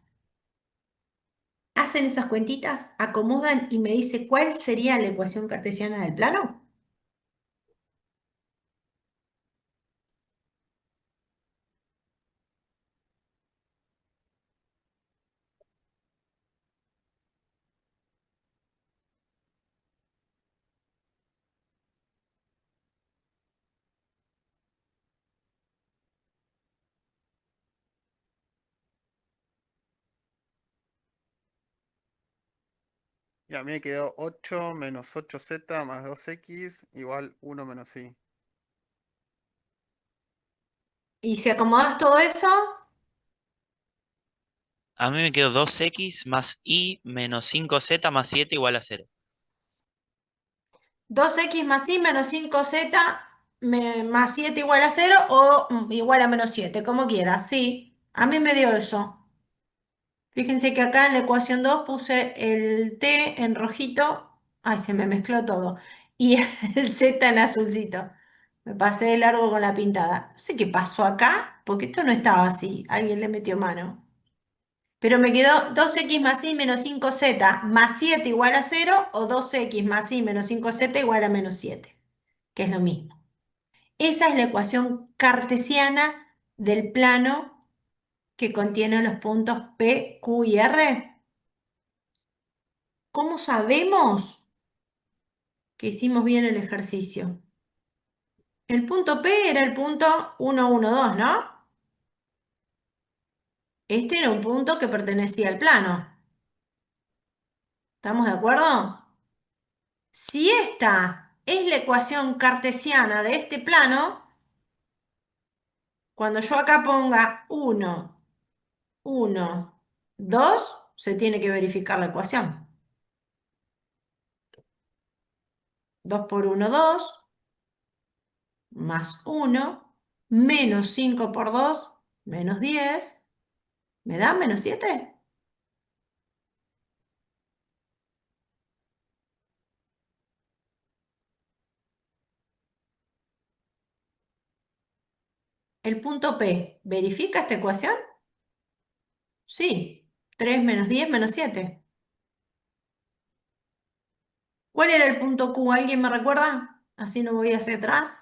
Hacen esas cuentitas, acomodan y me dice cuál sería la ecuación cartesiana del plano. Y a mí me quedó 8 menos 8z más 2x igual 1 menos y. Y si acomodas todo eso, A mí me quedó 2x más y menos 5z más 7 igual a 0. 2x más y menos 5z más 7 igual a 0 o igual a menos 7, como quieras, sí. A mí me dio eso. Fíjense que acá en la ecuación 2 puse el t en rojito. Ay, se me mezcló todo. Y el z en azulcito. Me pasé de largo con la pintada. No sé qué pasó acá, porque esto no estaba así. Alguien le metió mano. Pero me quedó 2x más y menos 5z más 7 igual a 0 o 2x más y menos 5z igual a menos 7, que es lo mismo. Esa es la ecuación cartesiana del plano que contiene los puntos P, Q y R. ¿Cómo sabemos que hicimos bien el ejercicio? El punto P era el punto 1, 1, 2, ¿no? Este era un punto que pertenecía al plano. ¿Estamos de acuerdo? Si esta es la ecuación cartesiana de este plano, cuando yo acá ponga 1, 1, 2, se tiene que verificar la ecuación. 2 por 1, 2, más 1, menos 5 por 2, menos 10, ¿me da menos 7? El punto P, ¿verifica esta ecuación? Sí. 3 menos 10 menos 7. ¿Cuál era el punto Q? ¿Alguien me recuerda? Así no voy hacia atrás.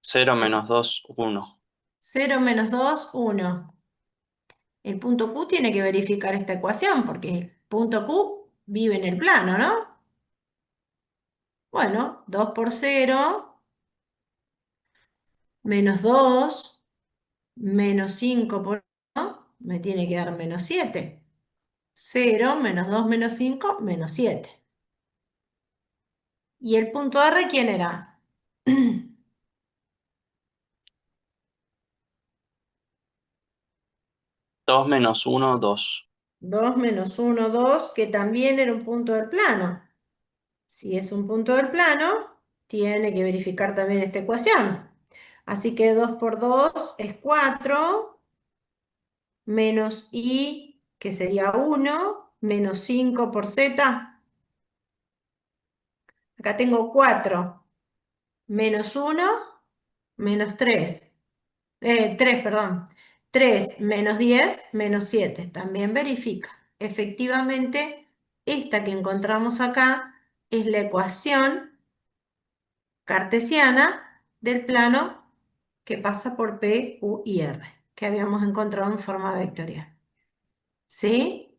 0 menos 2, 1. 0 menos 2, 1. El punto Q tiene que verificar esta ecuación porque el punto Q vive en el plano, ¿no? Bueno, 2 por 0, menos 2, menos 5 por 1, me tiene que dar menos 7. 0 menos 2 menos 5, menos 7. ¿Y el punto R quién era? 2 menos 1, 2. 2 menos 1, 2, que también era un punto del plano. Si es un punto del plano, tiene que verificar también esta ecuación. Así que 2 por 2 es 4, menos i, que sería 1, menos 5 por z. Acá tengo 4, menos 1, menos 3. 3, perdón. 3 menos 10, menos 7. También verifica. Efectivamente, esta que encontramos acá es la ecuación cartesiana del plano que pasa por P, Q y R, que habíamos encontrado en forma vectorial. ¿Sí?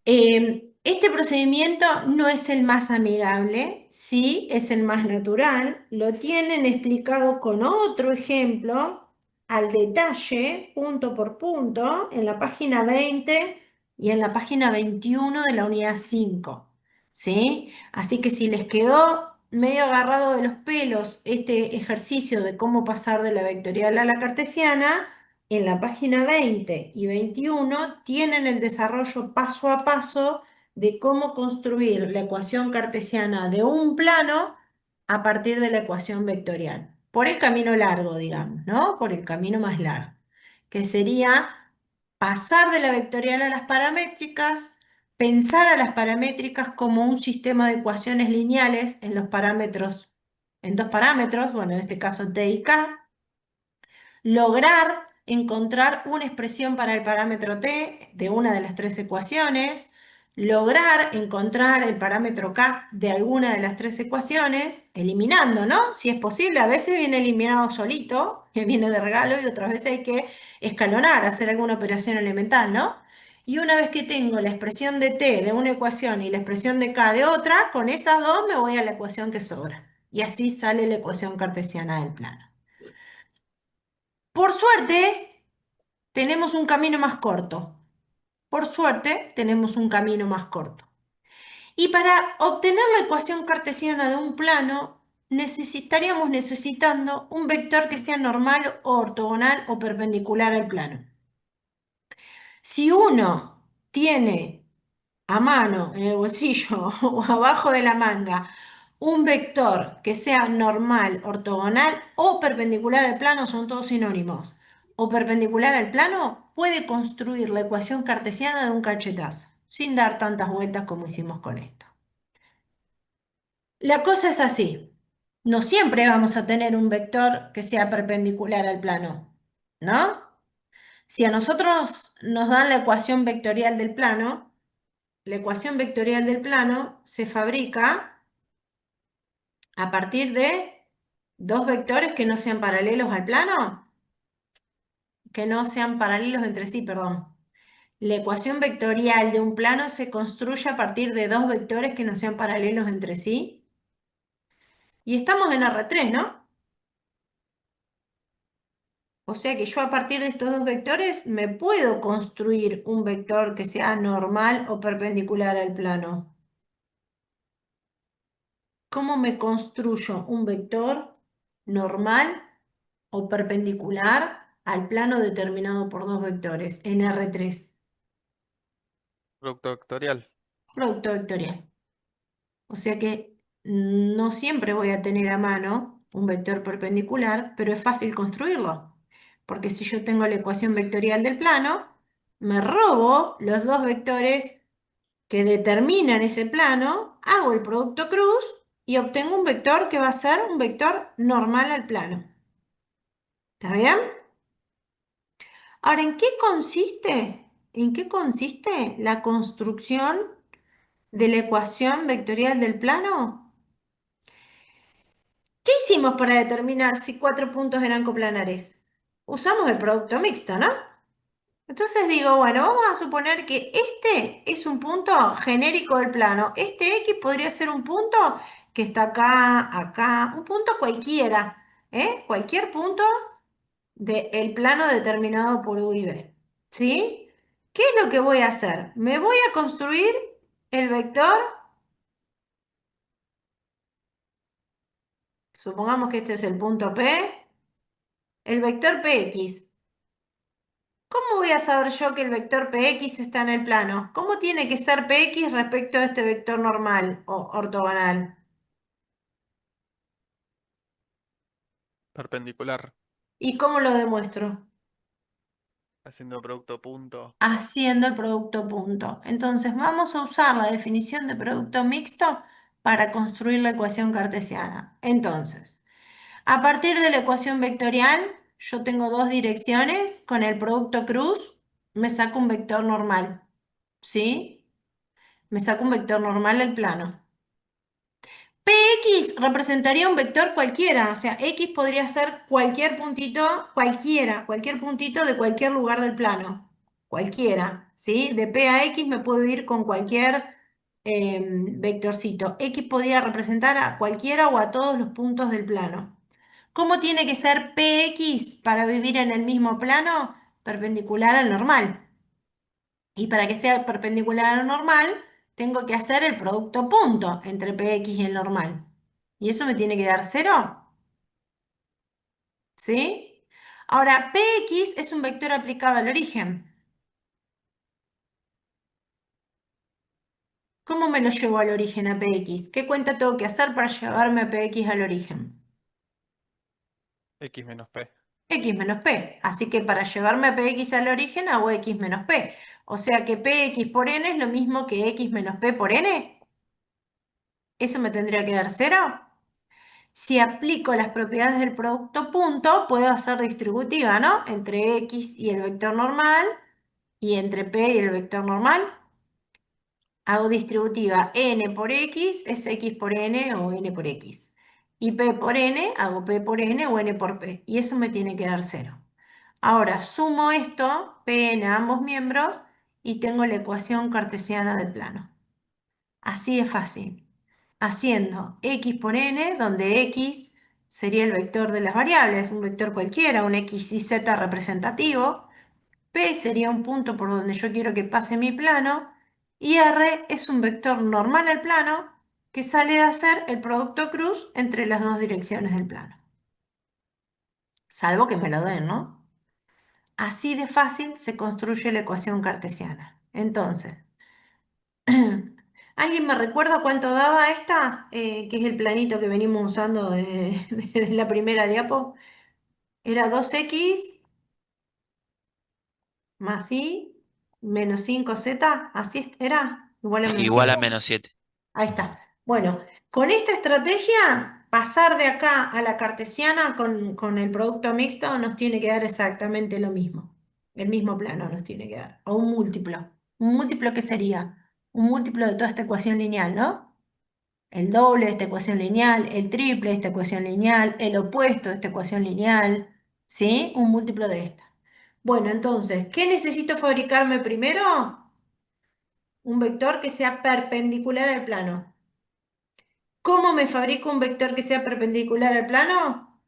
Este procedimiento no es el más amigable, sí es el más natural. Lo tienen explicado con otro ejemplo al detalle, punto por punto, en la página 20 y en la página 21 de la unidad 5. ¿Sí? Así que si les quedó medio agarrado de los pelos este ejercicio de cómo pasar de la vectorial a la cartesiana, en la página 20 y 21 tienen el desarrollo paso a paso de cómo construir la ecuación cartesiana de un plano a partir de la ecuación vectorial. Por el camino largo, digamos, ¿no? Por el camino más largo, que sería pasar de la vectorial a las paramétricas, pensar a las paramétricas como un sistema de ecuaciones lineales en los parámetros, en dos parámetros, bueno, en este caso t y k, lograr encontrar una expresión para el parámetro t de una de las tres ecuaciones, lograr encontrar el parámetro k de alguna de las tres ecuaciones, eliminando, ¿no? Si es posible, a veces viene eliminado solito, que viene de regalo, y otras veces hay que escalonar, hacer alguna operación elemental, ¿no? Y una vez que tengo la expresión de t de una ecuación y la expresión de k de otra, con esas dos me voy a la ecuación que sobra. Y así sale la ecuación cartesiana del plano. Por suerte, tenemos un camino más corto. por suerte, tenemos un camino más corto. Y para obtener la ecuación cartesiana de un plano, estaríamos necesitando un vector que sea normal o ortogonal o perpendicular al plano. Si uno tiene a mano, en el bolsillo o abajo de la manga, un vector que sea normal, ortogonal o perpendicular al plano, son todos sinónimos, o perpendicular al plano, puede construir la ecuación cartesiana de un cachetazo, sin dar tantas vueltas como hicimos con esto. La cosa es así. No siempre vamos a tener un vector que sea perpendicular al plano, ¿no? Si a nosotros nos dan la ecuación vectorial del plano, la ecuación vectorial del plano se fabrica a partir de dos vectores que no sean paralelos al plano, que no sean paralelos entre sí, perdón. La ecuación vectorial de un plano se construye a partir de dos vectores que no sean paralelos entre sí. Y estamos en R3, ¿no? O sea que yo a partir de estos dos vectores me puedo construir un vector que sea normal o perpendicular al plano. ¿Cómo me construyo un vector normal o perpendicular al plano determinado por dos vectores en R3? Producto vectorial. Producto vectorial. O sea que no siempre voy a tener a mano un vector perpendicular, pero es fácil construirlo. Porque si yo tengo la ecuación vectorial del plano, me robo los dos vectores que determinan ese plano, hago el producto cruz y obtengo un vector que va a ser un vector normal al plano. ¿Está bien? Ahora, ¿en qué consiste? ¿En qué consiste la construcción de la ecuación vectorial del plano? ¿Qué hicimos para determinar si cuatro puntos eran coplanares? Usamos el producto mixto, ¿no? Entonces digo, bueno, vamos a suponer que este es un punto genérico del plano. Este X podría ser un punto que está acá, acá, un punto cualquiera, ¿eh? Cualquier punto del plano determinado por U y B. ¿Sí? ¿Qué es lo que voy a hacer? Me voy a construir el vector, supongamos que este es el punto P, el vector PX. ¿Cómo voy a saber yo que el vector Px está en el plano? ¿Cómo tiene que ser Px respecto a este vector normal o ortogonal? Perpendicular. ¿Y cómo lo demuestro? Haciendo producto punto. Haciendo el producto punto. Entonces vamos a usar la definición de producto mixto para construir la ecuación cartesiana. Entonces, a partir de la ecuación vectorial, yo tengo dos direcciones. Con el producto cruz me saco un vector normal. ¿Sí? Me saco un vector normal al plano. Px representaría un vector cualquiera, o sea, X podría ser cualquier puntito, cualquiera, cualquier puntito de cualquier lugar del plano, cualquiera, ¿sí? De P a X me puedo ir con cualquier vectorcito. X podría representar a cualquiera o a todos los puntos del plano. ¿Cómo tiene que ser Px para vivir en el mismo plano? Perpendicular al normal. Y para que sea perpendicular al normal, tengo que hacer el producto punto entre Px y el normal. Y eso me tiene que dar 0, ¿sí? Ahora, Px es un vector aplicado al origen. ¿Cómo me lo llevo al origen a Px? ¿Qué cuenta tengo que hacer para llevarme a Px al origen? X menos P. X menos P. Así que para llevarme a Px al origen hago X menos P. O sea que Px por n es lo mismo que X menos P por n. ¿Eso me tendría que dar 0? Si aplico las propiedades del producto punto, puedo hacer distributiva, ¿no? Entre x y el vector normal y entre p y el vector normal. Hago distributiva n por x es x por n o n por x. Y p por n, hago p por n o n por p. Y eso me tiene que dar 0. Ahora sumo esto, p a ambos miembros, y tengo la ecuación cartesiana del plano. Así de fácil. Haciendo x por n, donde x sería el vector de las variables, un vector cualquiera, un x y z representativo. P sería un punto por donde yo quiero que pase mi plano. Y R es un vector normal al plano que sale a ser el producto cruz entre las dos direcciones del plano. Salvo que me lo den, ¿no? Así de fácil se construye la ecuación cartesiana. Entonces, ¿alguien me recuerda cuánto daba esta? Que es el planito que venimos usando desde la primera diapo. Era 2x más y menos 5z. Así era. Igual a Sí, menos igual 7. a -7. Ahí está. Bueno, con esta estrategia, pasar de acá a la cartesiana con el producto mixto nos tiene que dar exactamente lo mismo. El mismo plano nos tiene que dar. O un múltiplo. ¿Un múltiplo qué sería? Un múltiplo de toda esta ecuación lineal, ¿no? El doble de esta ecuación lineal, el triple de esta ecuación lineal, el opuesto de esta ecuación lineal, ¿sí? Un múltiplo de esta. Bueno, entonces, ¿qué necesito fabricarme primero? Un vector que sea perpendicular al plano. ¿Cómo me fabrico un vector que sea perpendicular al plano?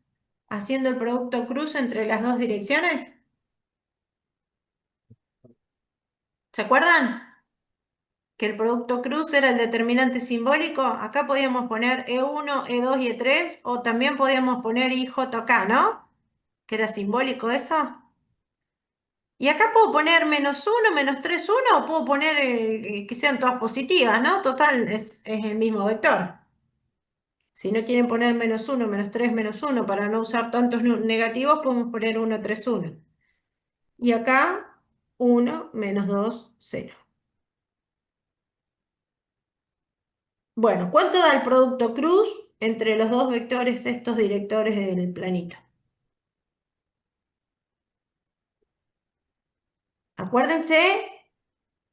Haciendo el producto cruz entre las dos direcciones. ¿Se acuerdan? Que el producto cruz era el determinante simbólico. Acá podíamos poner E1, E2 y E3, o también podíamos poner IJK, ¿no? Que era simbólico eso. Y acá puedo poner -1, -3, 1, o puedo poner que sean todas positivas, ¿no? Total, es el mismo vector. Si no quieren poner -1, -3, -1 para no usar tantos negativos, podemos poner 1, 3, 1. Y acá 1, -2, 0. Bueno, ¿cuánto da el producto cruz entre los dos vectores, estos directores del planito? Acuérdense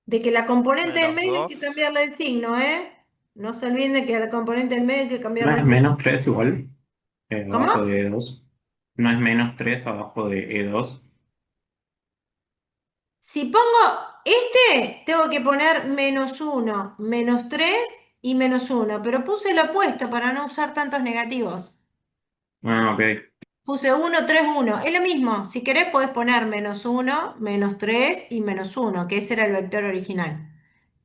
de que la componente del Menos medio hay que 2. cambiarle el signo, ¿eh? No se olviden de que a la componente del medio hay que ¿No cambiarle es el signo. -3 igual? ¿Cómo? Abajo de E2. ¿No es -3 abajo de E2? Si pongo este, tengo que poner -1, -3 y -1, pero puse lo opuesto para no usar tantos negativos. Ah, ok. Puse 1, 3, 1. Es lo mismo. Si querés, podés poner -1, -3 y -1, que ese era el vector original.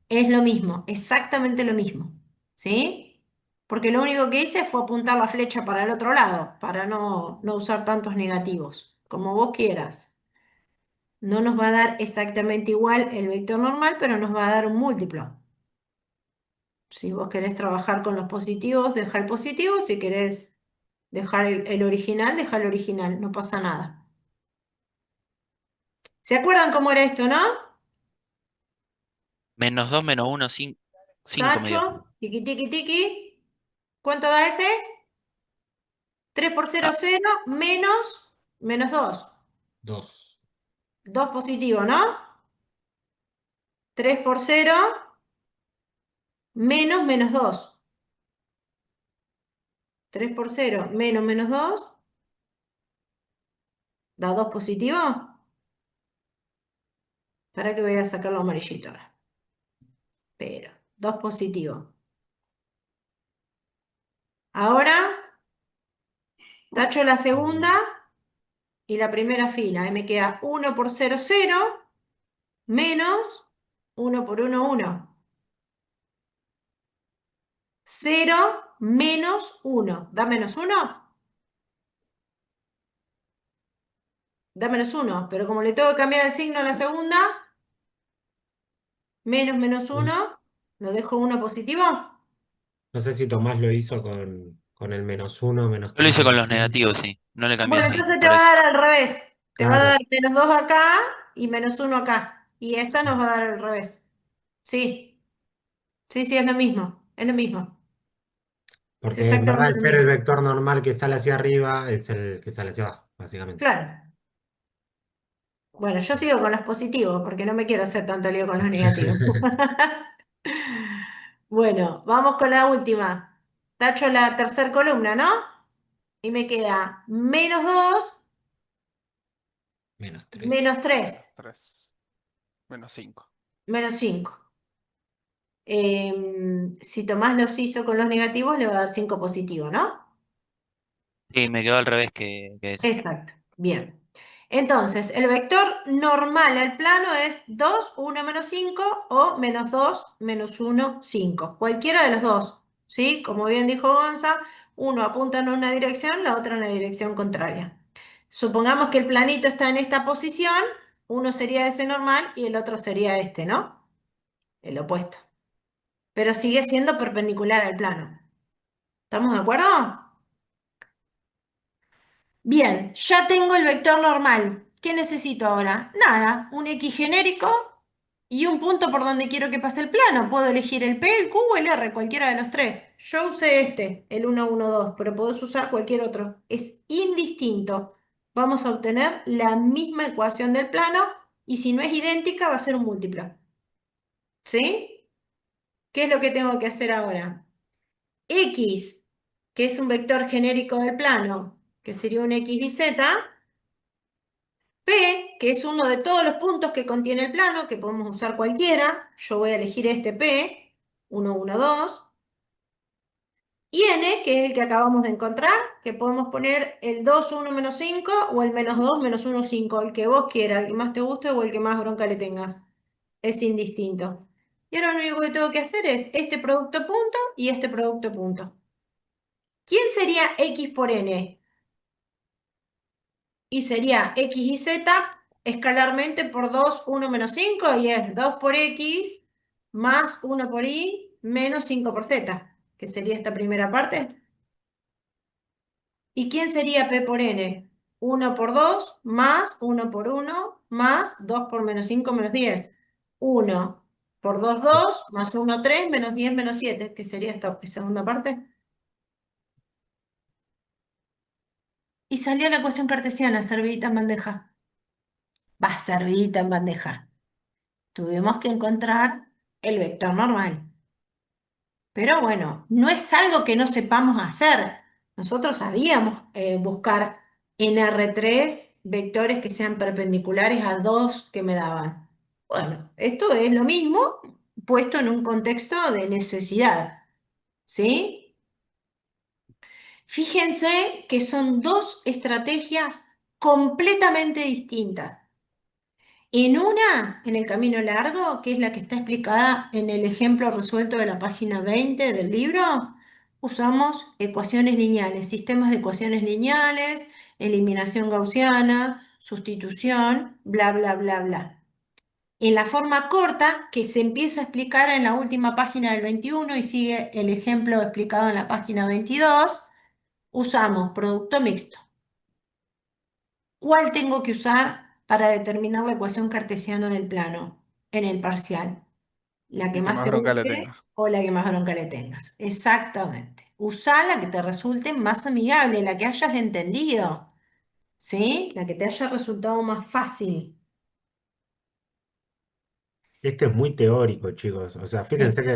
Es lo mismo, exactamente lo mismo. ¿Sí? Porque lo único que hice fue apuntar la flecha para el otro lado, para no usar tantos negativos, como vos quieras. No nos va a dar exactamente igual el vector normal, pero nos va a dar un múltiplo. Si vos querés trabajar con los positivos, deja el positivo. Si querés dejar el original, deja el original. No pasa nada. ¿Se acuerdan cómo era esto, no? -2, -1, 5 me Tacho, dio. tiqui, tiqui, tiqui. ¿Cuánto da ese? 3 por 0, Ah, 0, menos, -2. 2. 2 positivo, ¿no? 3 por 0, menos, -2. 3 por 0, menos, -2. ¿Da 2 positivo? ¿Para que voy a sacar lo amarillito ahora? Pero, 2 positivo. Ahora, tacho la segunda y la primera fila. Ahí me queda 1 por 0, 0, menos 1 por 1, 1. 0 menos 1. ¿Da -1? Da -1. Pero como le tengo que cambiar el signo a la segunda, menos -1, ¿lo dejo 1 positivo? No sé si Tomás lo hizo con el -1, yo lo -3, hice con los -5. negativos, sí. No le cambié Bueno, signo, entonces te por va a eso. dar al revés. Te va a dar Claro, -2 acá y -1 acá. Y esta nos va a dar al revés. Sí, sí, sí, es lo mismo. Es lo mismo. Es porque en verdad exactamente al lo ser el mismo. vector normal que sale hacia arriba es el que sale hacia abajo, básicamente. Claro. Bueno, yo sigo con los positivos porque no me quiero hacer tanto lío con los negativos. Bueno, vamos con la última. Tacho la tercera columna, ¿no? Y me queda -2, -3. -3, 3. -5. -5. Si Tomás los hizo con los negativos, le va a dar 5 positivo, ¿no? Sí, me quedó al revés que eso. Exacto. Bien. Entonces, el vector normal al plano es 2, 1, menos 5 o menos 2, menos 1, 5. Cualquiera de los dos, ¿sí? Como bien dijo Gonza, uno apunta en una dirección, la otra en la dirección contraria. Supongamos que el planito está en esta posición, uno sería ese normal y el otro sería este, ¿no? El opuesto. Pero sigue siendo perpendicular al plano. ¿Estamos de acuerdo? Bien, ya tengo el vector normal. ¿Qué necesito ahora? Nada, un X genérico y un punto por donde quiero que pase el plano. Puedo elegir el P, el Q o el R, cualquiera de los tres. Yo usé este, el 1, 1, 2, pero podés usar cualquier otro. Es indistinto. Vamos a obtener la misma ecuación del plano y si no es idéntica va a ser un múltiplo. ¿Sí? ¿Qué es lo que tengo que hacer ahora? X, que es un vector genérico del plano, que sería un X y Z. P, que es uno de todos los puntos que contiene el plano, que podemos usar cualquiera. Yo voy a elegir este P, 1, 1, 2. Y N, que es el que acabamos de encontrar, que podemos poner el 2, 1, menos 5 o el menos 2, menos 1, 5, el que vos quieras, el que más te guste o el que más bronca le tengas. Es indistinto. Y ahora lo único que tengo que hacer es este producto punto y este producto punto. ¿Quién sería X por N? Y sería X y Z escalarmente por 2, 1 menos 5 y es 2 por X más 1 por Y menos 5 por Z, que sería esta primera parte. ¿Y quién sería P por N? 1 por 2 más 1 por 1 más 2 por menos 5 menos 10. 1 por 2, 2 más 1, 3 menos 10 menos 7, que sería esta segunda parte. Y salió la ecuación cartesiana, servidita en bandeja. Va, servidita en bandeja. Tuvimos que encontrar el vector normal. Pero bueno, no es algo que no sepamos hacer. Nosotros sabíamos buscar en R3 vectores que sean perpendiculares a dos que me daban. Bueno, esto es lo mismo puesto en un contexto de necesidad, ¿sí? Fíjense que son dos estrategias completamente distintas. En una, en el camino largo, que es la que está explicada en el ejemplo resuelto de la página 20 del libro, usamos ecuaciones lineales, sistemas de ecuaciones lineales, eliminación gaussiana, sustitución, bla, bla, bla, bla. En la forma corta, que se empieza a explicar en la última página del 21 y sigue el ejemplo explicado en la página 22, usamos producto mixto. ¿Cuál tengo que usar para determinar la ecuación cartesiana del plano en el parcial? ¿La que El que más más te bronca le guste tenga. o la que más bronca le tengas? Exactamente. Usá la que te resulte más amigable, la que hayas entendido, ¿sí? La que te haya resultado más fácil. Este es muy teórico, chicos. O sea, Sí. fíjense que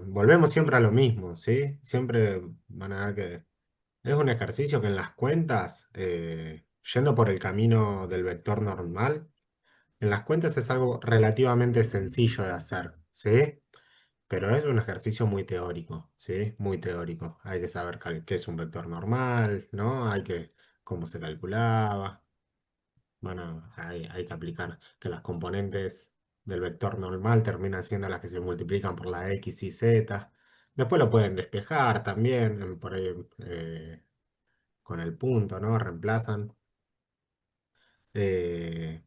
volvemos siempre a lo mismo, ¿sí? Siempre van a ver que es un ejercicio que en las cuentas, yendo por el camino del vector normal, en las cuentas es algo relativamente sencillo de hacer, ¿sí? Pero es un ejercicio muy teórico, ¿sí? Muy teórico. Hay que saber qué es un vector normal, ¿no? Cómo se calculaba. Bueno, hay que aplicar que las componentes del vector normal terminan siendo las que se multiplican por la x y z. Después lo pueden despejar también, por ahí con el punto, ¿no? Reemplazan. eh,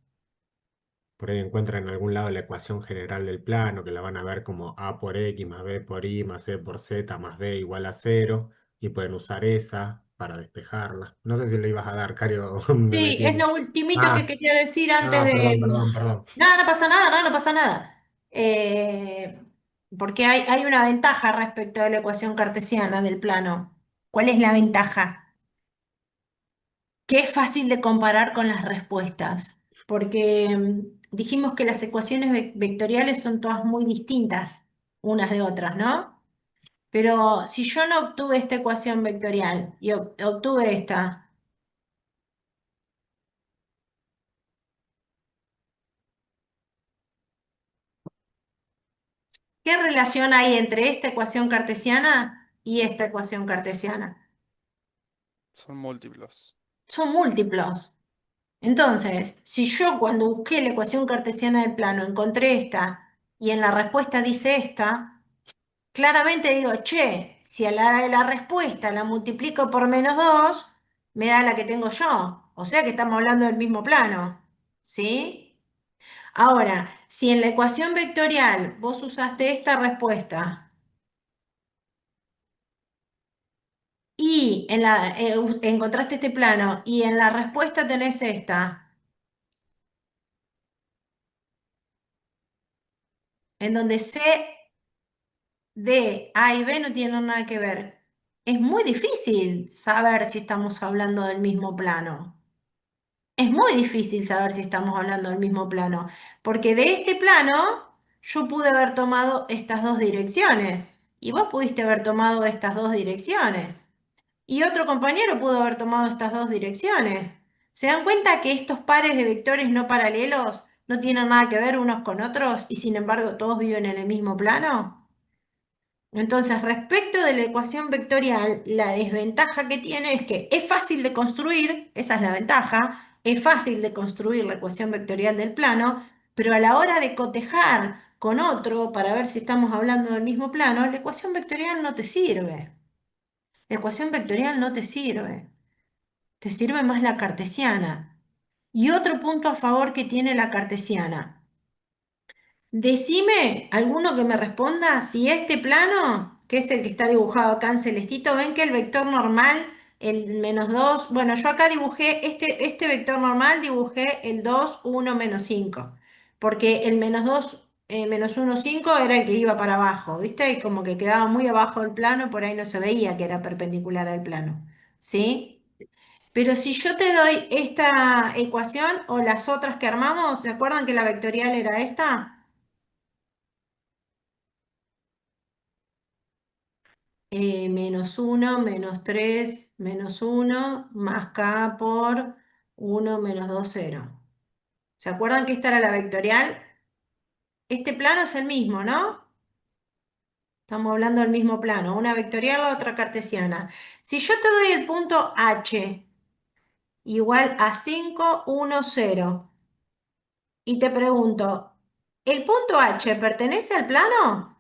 por ahí encuentran en algún lado la ecuación general del plano, que la van a ver como a por x más b por y más c por z más d igual a cero. Y pueden usar esa para despejarla. No sé si le ibas a dar, Cario, me Sí, metí es en... lo ultimito que Ah, quería decir antes ah, perdón, de... perdón, perdón. No, no pasa nada, no, no pasa nada. Porque hay una ventaja respecto de la ecuación cartesiana del plano. ¿Cuál es la ventaja? Que es fácil de comparar con las respuestas, porque dijimos que las ecuaciones vectoriales son todas muy distintas unas de otras, ¿no? Pero si yo no obtuve esta ecuación vectorial y obtuve esta, ¿qué relación hay entre esta ecuación cartesiana y esta ecuación cartesiana? Son múltiplos. Son múltiplos. Entonces, si yo cuando busqué la ecuación cartesiana del plano encontré esta y en la respuesta dice esta, claramente digo, che, si a la de la respuesta la multiplico por -2, me da la que tengo yo. O sea que estamos hablando del mismo plano. ¿Sí? Ahora, si en la ecuación vectorial vos usaste esta respuesta y encontraste este plano y en la respuesta tenés esta, en donde C de A y B no tienen nada que ver, es muy difícil saber si estamos hablando del mismo plano. Es muy difícil saber si estamos hablando del mismo plano, porque de este plano yo pude haber tomado estas dos direcciones y vos pudiste haber tomado estas dos direcciones y otro compañero pudo haber tomado estas dos direcciones. ¿Se dan cuenta que estos pares de vectores no paralelos no tienen nada que ver unos con otros y sin embargo todos viven en el mismo plano? Entonces, respecto de la ecuación vectorial, la desventaja que tiene es que es fácil de construir, esa es la ventaja, es fácil de construir la ecuación vectorial del plano, pero a la hora de cotejar con otro para ver si estamos hablando del mismo plano, la ecuación vectorial no te sirve. La ecuación vectorial no te sirve. Te sirve más la cartesiana. Y otro punto a favor que tiene la cartesiana. Decime alguno que me responda si este plano, que es el que está dibujado acá en celestito, ven que el vector normal, el -2, bueno, yo acá dibujé este vector normal, dibujé el 2, 1, -5, porque el -2, -1, 5 era el que iba para abajo, ¿viste? Y como que quedaba muy abajo del plano, por ahí no se veía que era perpendicular al plano, ¿sí? Pero si yo te doy esta ecuación o las otras que armamos, ¿se acuerdan que la vectorial era esta? -1, -3, -1, más k por 1 -2, 0. ¿Se acuerdan que esta era la vectorial? Este plano es el mismo, ¿no? Estamos hablando del mismo plano, una vectorial, la otra cartesiana. Si yo te doy el punto H igual a 5, 1, 0, y te pregunto, ¿el punto H pertenece al plano?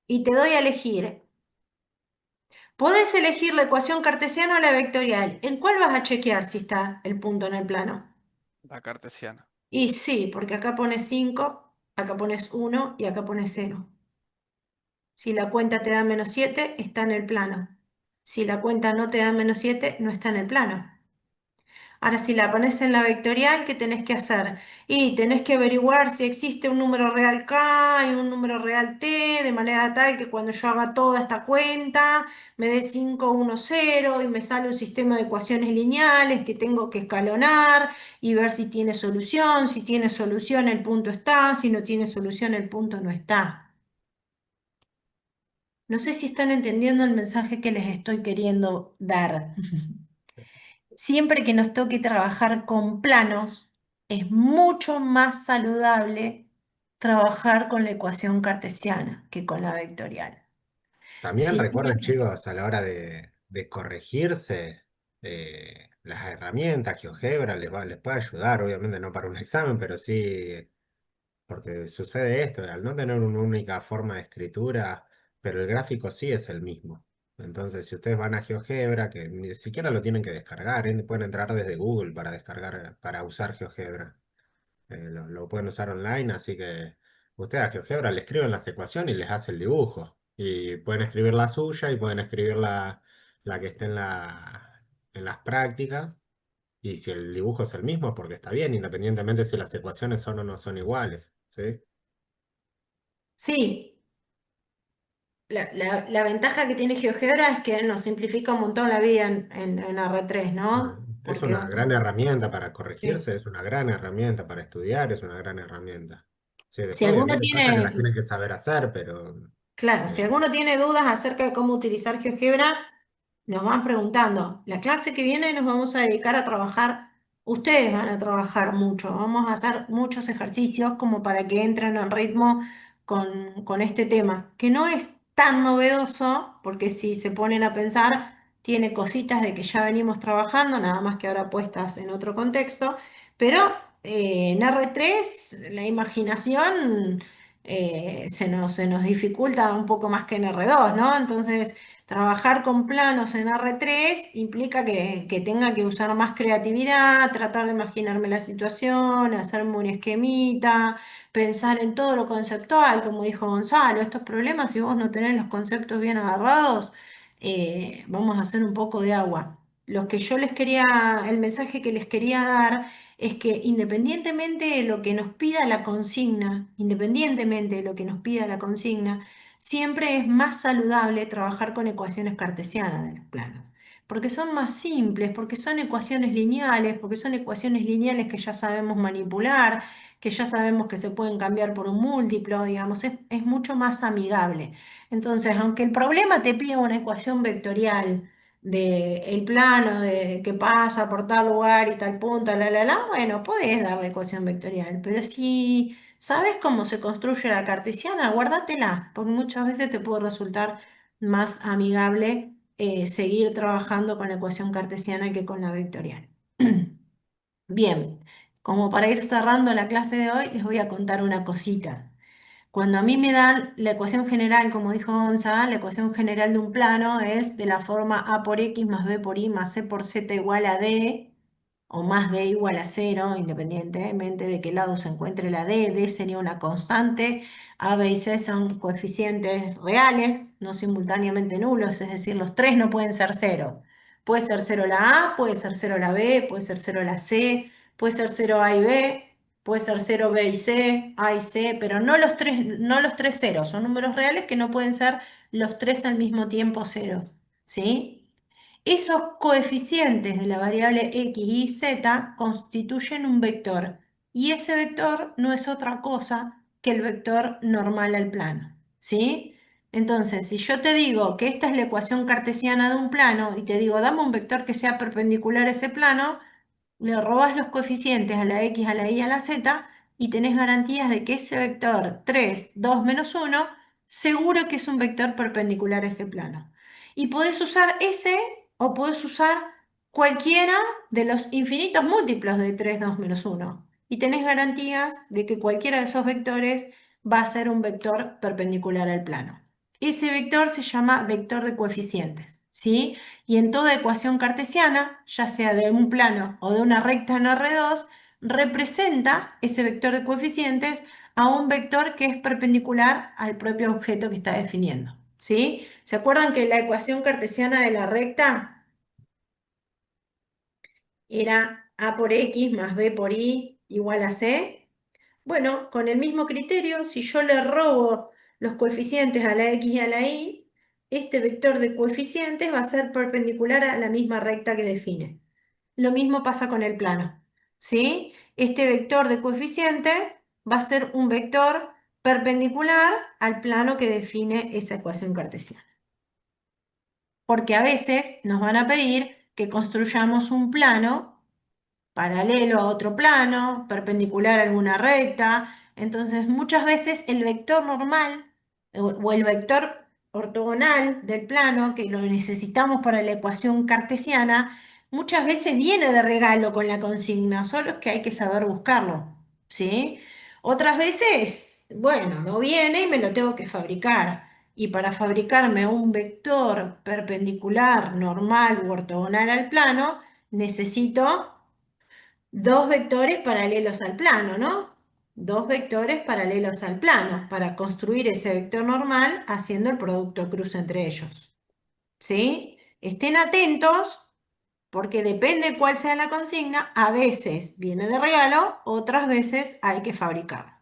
Y te doy a elegir. Podés elegir la ecuación cartesiana o la vectorial. ¿En cuál vas a chequear si está el punto en el plano? La cartesiana. Y sí, porque acá pones 5, acá pones 1 y acá pones 0. Si la cuenta te da -7, está en el plano. Si la cuenta no te da -7, no está en el plano. Ahora, si la pones en la vectorial, ¿qué tenés que hacer? Y tenés que averiguar si existe un número real K y un número real T, de manera tal que cuando yo haga toda esta cuenta me dé 5, 1, 0 y me sale un sistema de ecuaciones lineales que tengo que escalonar y ver si tiene solución. Si tiene solución, el punto está. Si no tiene solución, el punto no está. No sé si están entendiendo el mensaje que les estoy queriendo dar. Siempre que nos toque trabajar con planos, es mucho más saludable trabajar con la ecuación cartesiana que con la vectorial. También Si recuerden, bien- chicos, a la hora de corregirse, las herramientas, GeoGebra les puede ayudar, obviamente no para un examen, pero sí, porque sucede esto, al no tener una única forma de escritura, pero el gráfico sí es el mismo. Entonces, si ustedes van a GeoGebra, que ni siquiera lo tienen que descargar, pueden entrar desde Google para descargar, para usar GeoGebra. Lo pueden usar online, así que ustedes a GeoGebra le escriben las ecuaciones y les hace el dibujo. Y pueden escribir la suya y pueden escribir la que esté en las prácticas. Y si el dibujo es el mismo, porque está bien, independientemente si las ecuaciones son o no son iguales. ¿Sí? sí, la ventaja que tiene GeoGebra es que nos simplifica un montón la vida en R3, ¿no? Es Porque una gran herramienta para sí. corregirse, es una gran herramienta para estudiar, es una gran herramienta. Sí, Si después alguno obviamente pasa que las tiene tienen que saber hacer, pero Claro, si eh, alguno tiene dudas acerca de cómo utilizar GeoGebra, nos van preguntando. La clase que viene nos vamos a dedicar a trabajar, ustedes van a trabajar mucho, vamos a hacer muchos ejercicios como para que entren en ritmo con este tema, que no es tan novedoso, porque si se ponen a pensar, tiene cositas de que ya venimos trabajando, nada más que ahora puestas en otro contexto, pero en R3 la imaginación se nos dificulta un poco más que en R2, ¿no? Entonces, trabajar con planos en R3 implica que tenga que usar más creatividad, tratar de imaginarme la situación, hacerme un esquemita, pensar en todo lo conceptual, como dijo Gonzalo, estos problemas, si vos no tenés los conceptos bien agarrados, vamos a hacer un poco de agua. El mensaje que les quería dar es que independientemente de lo que nos pida la consigna, independientemente de lo que nos pida la consigna, siempre es más saludable trabajar con ecuaciones cartesianas de los planos. Porque son más simples, porque son ecuaciones lineales, porque son ecuaciones lineales que ya sabemos manipular, que ya sabemos que se pueden cambiar por un múltiplo, digamos, es mucho más amigable. Entonces, aunque el problema te pida una ecuación vectorial de el plano de que pasa por tal lugar y tal punto, bueno, podés dar la ecuación vectorial, pero si sabes cómo se construye la cartesiana, guárdatela, porque muchas veces te puede resultar más amigable seguir trabajando con la ecuación cartesiana que con la vectorial. Bien, como para ir cerrando la clase de hoy, les voy a contar una cosita. Cuando a mí me dan la ecuación general, como dijo Gonza, la ecuación general de un plano es de la forma a por x más b por y más c por z igual a d, o más b igual a cero, independientemente de qué lado se encuentre la d. D sería una constante, a, b y c son coeficientes reales, no simultáneamente nulos, es decir, los tres no pueden ser cero. Puede ser cero la a, puede ser cero la b, puede ser cero la c, puede ser cero a y b. Puede ser cero B y C, A y C, pero no los tres ceros. Son números reales que no pueden ser los tres al mismo tiempo ceros. ¿Sí? Esos coeficientes de la variable X y Z constituyen un vector. Y ese vector no es otra cosa que el vector normal al plano. ¿Sí? Entonces, si yo te digo que esta es la ecuación cartesiana de un plano y te digo, dame un vector que sea perpendicular a ese plano, le robas los coeficientes a la x, a la y, a la z y tenés garantías de que ese vector 3, 2, menos 1, seguro que es un vector perpendicular a ese plano. Y podés usar ese o podés usar cualquiera de los infinitos múltiplos de 3, 2, menos 1. Y tenés garantías de que cualquiera de esos vectores va a ser un vector perpendicular al plano. Ese vector se llama vector de coeficientes, ¿sí? Y en toda ecuación cartesiana, ya sea de un plano o de una recta en R2, representa ese vector de coeficientes a un vector que es perpendicular al propio objeto que está definiendo. ¿Sí? ¿Se acuerdan que la ecuación cartesiana de la recta era a por x más b por y igual a c? Bueno, con el mismo criterio, si yo le robo los coeficientes a la x y a la y, este vector de coeficientes va a ser perpendicular a la misma recta que define. Lo mismo pasa con el plano, ¿sí? Este vector de coeficientes va a ser un vector perpendicular al plano que define esa ecuación cartesiana. Porque a veces nos van a pedir que construyamos un plano paralelo a otro plano, perpendicular a alguna recta. Entonces, muchas veces el vector normal o el vector ortogonal del plano, que lo necesitamos para la ecuación cartesiana, muchas veces viene de regalo con la consigna, solo es que hay que saber buscarlo, ¿sí? Otras veces, bueno, no viene y me lo tengo que fabricar. Y para fabricarme un vector perpendicular, normal u ortogonal al plano, necesito dos vectores paralelos al plano, ¿no? Dos vectores paralelos al plano para construir ese vector normal haciendo el producto cruz entre ellos. ¿Sí? Estén atentos porque depende cuál sea la consigna, a veces viene de regalo, otras veces hay que fabricarlo.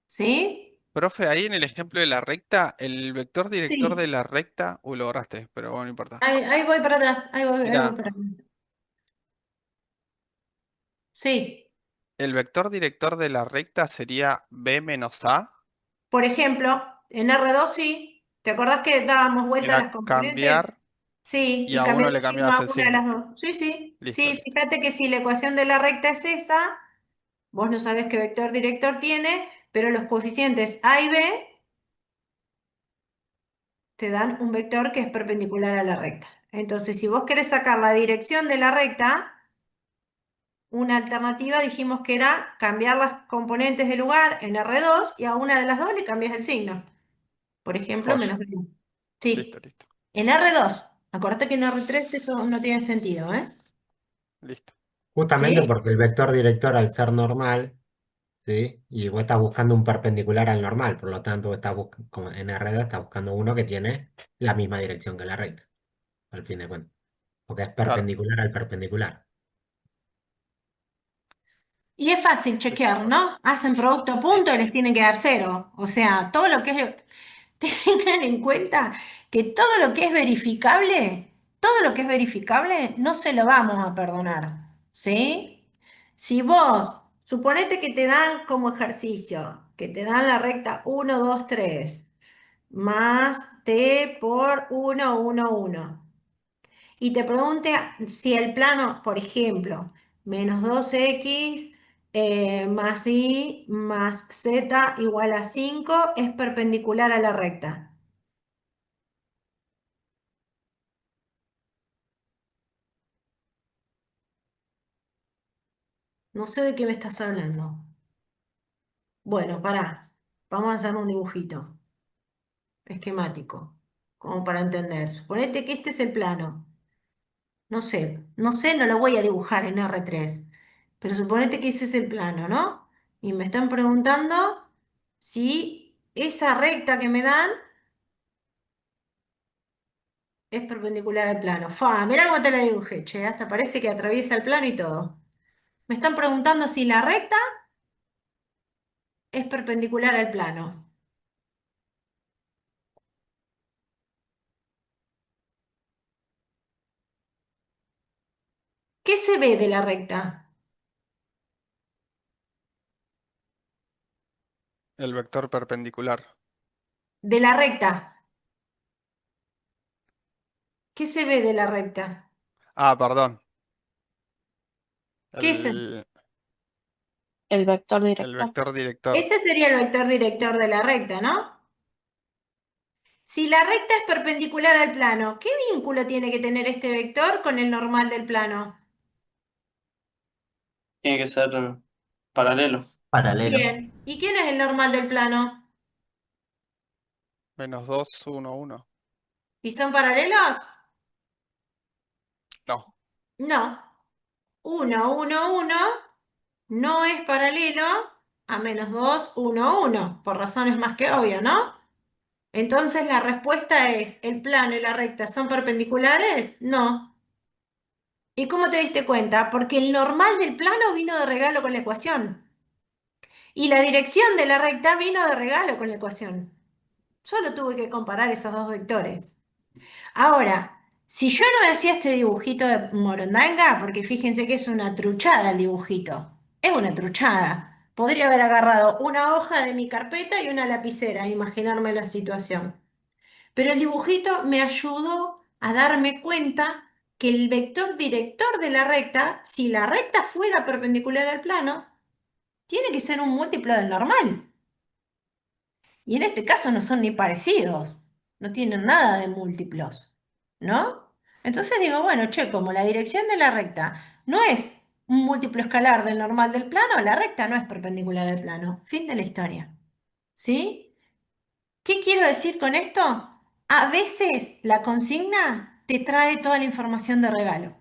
¿Sí? Profe, ahí en el ejemplo de la recta, el vector director de Sí. la recta, lo borraste, pero bueno, no importa. Ahí voy para atrás, ahí voy Mira, para atrás. Sí. el vector director de la recta sería b menos a. Por ejemplo, en R2 sí. ¿Te acordás que dábamos vuelta a las Era componentes? cambiar Sí, y y a uno cambiamos le signo cambiabas a el una de las signo. dos. Sí, sí, Listo, sí. listo. Fíjate que si la ecuación de la recta es esa, vos no sabés qué vector director tiene, pero los coeficientes A y B te dan un vector que es perpendicular a la recta. Entonces, si vos querés sacar la dirección de la recta, una alternativa dijimos que era cambiar las componentes de lugar en R2 y a una de las dos le cambias el signo. Por ejemplo, Joya. menos uno. Listo, Sí, listo. en R2. Acordate que en R3 eso no tiene sentido, ¿eh? Listo. Justamente ¿Sí? porque el vector director al ser normal, ¿sí? Y vos estás buscando un perpendicular al normal, por lo tanto como en R2 estás buscando uno que tiene la misma dirección que la recta, al fin de cuentas, porque es Claro. perpendicular al perpendicular. Y es fácil Listo, chequear, joya. ¿no? Hacen producto a punto y les tienen que dar cero. O sea, todo lo que es, tengan en cuenta que todo lo que es verificable, todo lo que es verificable, no se lo vamos a perdonar, ¿sí? Si vos, suponete que te dan como ejercicio, que te dan la recta 1, 2, 3 más t por 1, 1, 1 y te pregunte si el plano, por ejemplo, menos 2x más y más z igual a 5 es perpendicular a la recta. No sé de qué me estás hablando. Bueno, pará. Vamos a hacer un dibujito esquemático, como para entender. Suponete que este es el plano. No sé, no lo voy a dibujar en R3, pero suponete que ese es el plano, ¿no? Y me están preguntando si esa recta que me dan es perpendicular al plano. ¡Fa! Mirá cómo te la dibujé, che, hasta parece que atraviesa el plano y todo. Me están preguntando si la recta es perpendicular al plano. ¿Qué se ve de la recta? El vector perpendicular. De la recta. ¿Qué se ve de la recta? Ah, perdón. ¿Qué es el? El, El vector el director. vector director. Ese sería el vector director de la recta, ¿no? Si la recta es perpendicular al plano, ¿qué vínculo tiene que tener este vector con el normal del plano? Tiene que ser paralelo. Paralelo. Bien. ¿Y quién es el normal del plano? Menos 2, 1, 1. ¿Y son paralelos? No. No. 1, 1, 1 no es paralelo a -2, 1, 1, por razones más que obvias, ¿no? Entonces la respuesta es, ¿el plano y la recta son perpendiculares? No. ¿Y cómo te diste cuenta? Porque el normal del plano vino de regalo con la ecuación. Y la dirección de la recta vino de regalo con la ecuación. Solo tuve que comparar esos dos vectores. Ahora, si yo no me hacía este dibujito de Morondanga, porque fíjense que es una truchada el dibujito, es una truchada. Podría haber agarrado una hoja de mi carpeta y una lapicera, imaginarme la situación. Pero el dibujito me ayudó a darme cuenta que el vector director de la recta, si la recta fuera perpendicular al plano, tiene que ser un múltiplo del normal. Y en este caso no son ni parecidos, no tienen nada de múltiplos, ¿no? Entonces digo, bueno, che, como la dirección de la recta no es un múltiplo escalar del normal del plano, la recta no es perpendicular al plano. Fin de la historia. ¿Sí? ¿Qué quiero decir con esto? A veces la consigna te trae toda la información de regalo.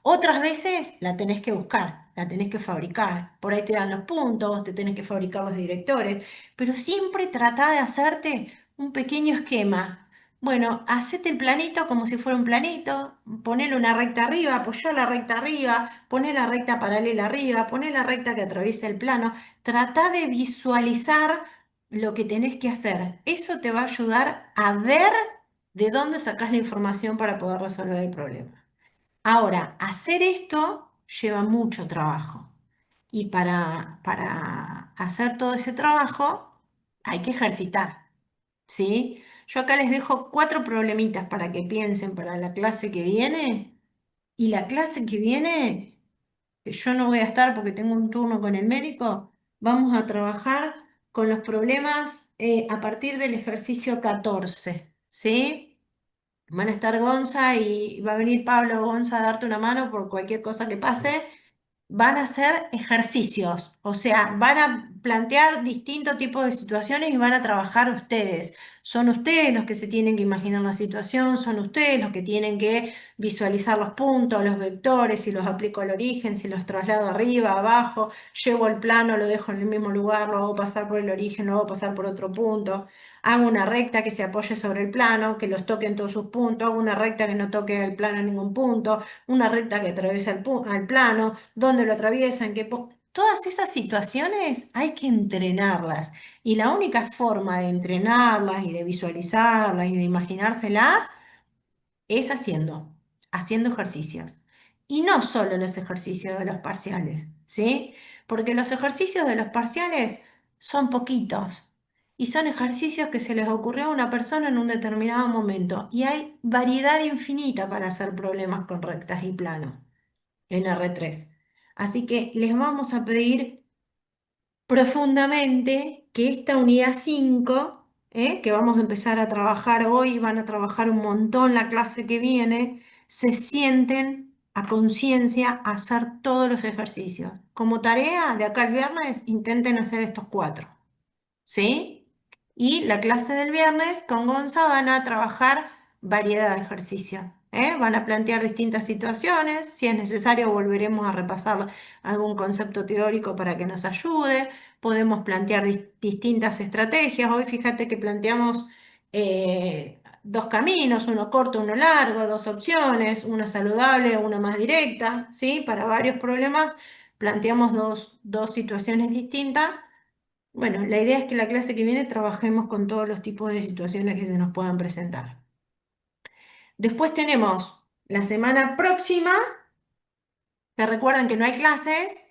Otras veces la tenés que buscar, la tenés que fabricar. Por ahí te dan los puntos, te tenés que fabricar los directores, pero siempre trata de hacerte un pequeño esquema. Bueno, hacete el planito como si fuera un planito, ponele una recta arriba, apoyá la recta arriba, poné la recta paralela arriba, poné la recta que atraviesa el plano. Trata de visualizar lo que tenés que hacer. Eso te va a ayudar a ver de dónde sacás la información para poder resolver el problema. Ahora, hacer esto lleva mucho trabajo y para hacer todo ese trabajo hay que ejercitar, ¿sí? Yo acá les dejo 4 problemitas para que piensen para la clase que viene y la clase que viene, que yo no voy a estar porque tengo un turno con el médico, vamos a trabajar con los problemas a partir del ejercicio 14, ¿sí? Van a estar Gonza y va a venir Pablo o Gonza a darte una mano por cualquier cosa que pase. Van a hacer ejercicios, o sea, van a plantear distintos tipos de situaciones y van a trabajar ustedes. Son ustedes los que se tienen que imaginar la situación, son ustedes los que tienen que visualizar los puntos, los vectores, si los aplico al origen, si los traslado arriba, abajo, llevo el plano, lo dejo en el mismo lugar, lo hago pasar por el origen, lo hago pasar por otro punto. Hago una recta que se apoye sobre el plano, que los toque en todos sus puntos, hago una recta que no toque el plano en ningún punto, una recta que atraviesa al plano, dónde lo atraviesan, todas esas situaciones hay que entrenarlas. Y la única forma de entrenarlas y de visualizarlas y de imaginárselas es haciendo ejercicios. Y no solo los ejercicios de los parciales, ¿sí? Porque los ejercicios de los parciales son poquitos. Y son ejercicios que se les ocurrió a una persona en un determinado momento. Y hay variedad infinita para hacer problemas con rectas y planos en R3. Así que les vamos a pedir profundamente que esta unidad 5, que vamos a empezar a trabajar hoy, van a trabajar un montón la clase que viene, se sienten a conciencia a hacer todos los ejercicios. Como tarea, de acá al viernes, intenten hacer estos 4. ¿Sí? Y la clase del viernes con Gonza van a trabajar variedad de ejercicios, ¿eh? Van a plantear distintas situaciones, si es necesario volveremos a repasar algún concepto teórico para que nos ayude, podemos plantear distintas estrategias, hoy fíjate que planteamos dos caminos, uno corto, uno largo, dos opciones, una saludable, una más directa, ¿sí? Para varios problemas planteamos dos situaciones distintas. Bueno, la idea es que la clase que viene trabajemos con todos los tipos de situaciones que se nos puedan presentar. Después tenemos la semana próxima, que recuerden que no hay clases,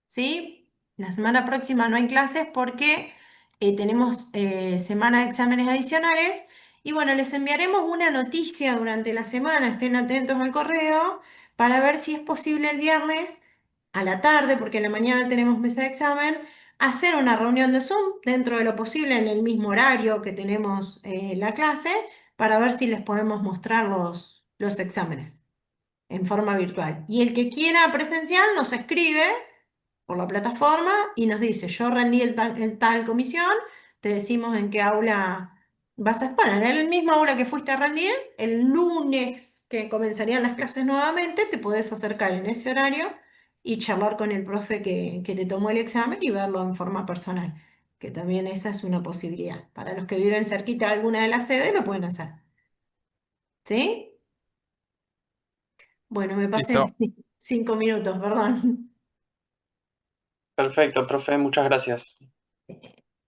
¿sí? La semana próxima no hay clases porque tenemos semana de exámenes adicionales y bueno, les enviaremos una noticia durante la semana, estén atentos al correo para ver si es posible el viernes a la tarde, porque en la mañana tenemos mesa de examen, hacer una reunión de Zoom dentro de lo posible en el mismo horario que tenemos la clase para ver si les podemos mostrar los exámenes en forma virtual. Y el que quiera presencial nos escribe por la plataforma y nos dice, yo rendí el tal comisión, te decimos en qué aula vas a exponer. En el mismo aula que fuiste a rendir, el lunes que comenzarían las clases nuevamente, te podés acercar en ese horario y charlar con el profe que te tomó el examen y verlo en forma personal, que también esa es una posibilidad. Para los que viven cerquita de alguna de las sedes, lo pueden hacer. ¿Sí? Bueno, me pasé Listo. 5 minutos, perdón. Perfecto, profe, muchas gracias.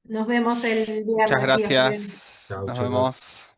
Nos vemos el Muchas viernes, sí, hasta luego. gracias. Chao, Nos chicos. vemos.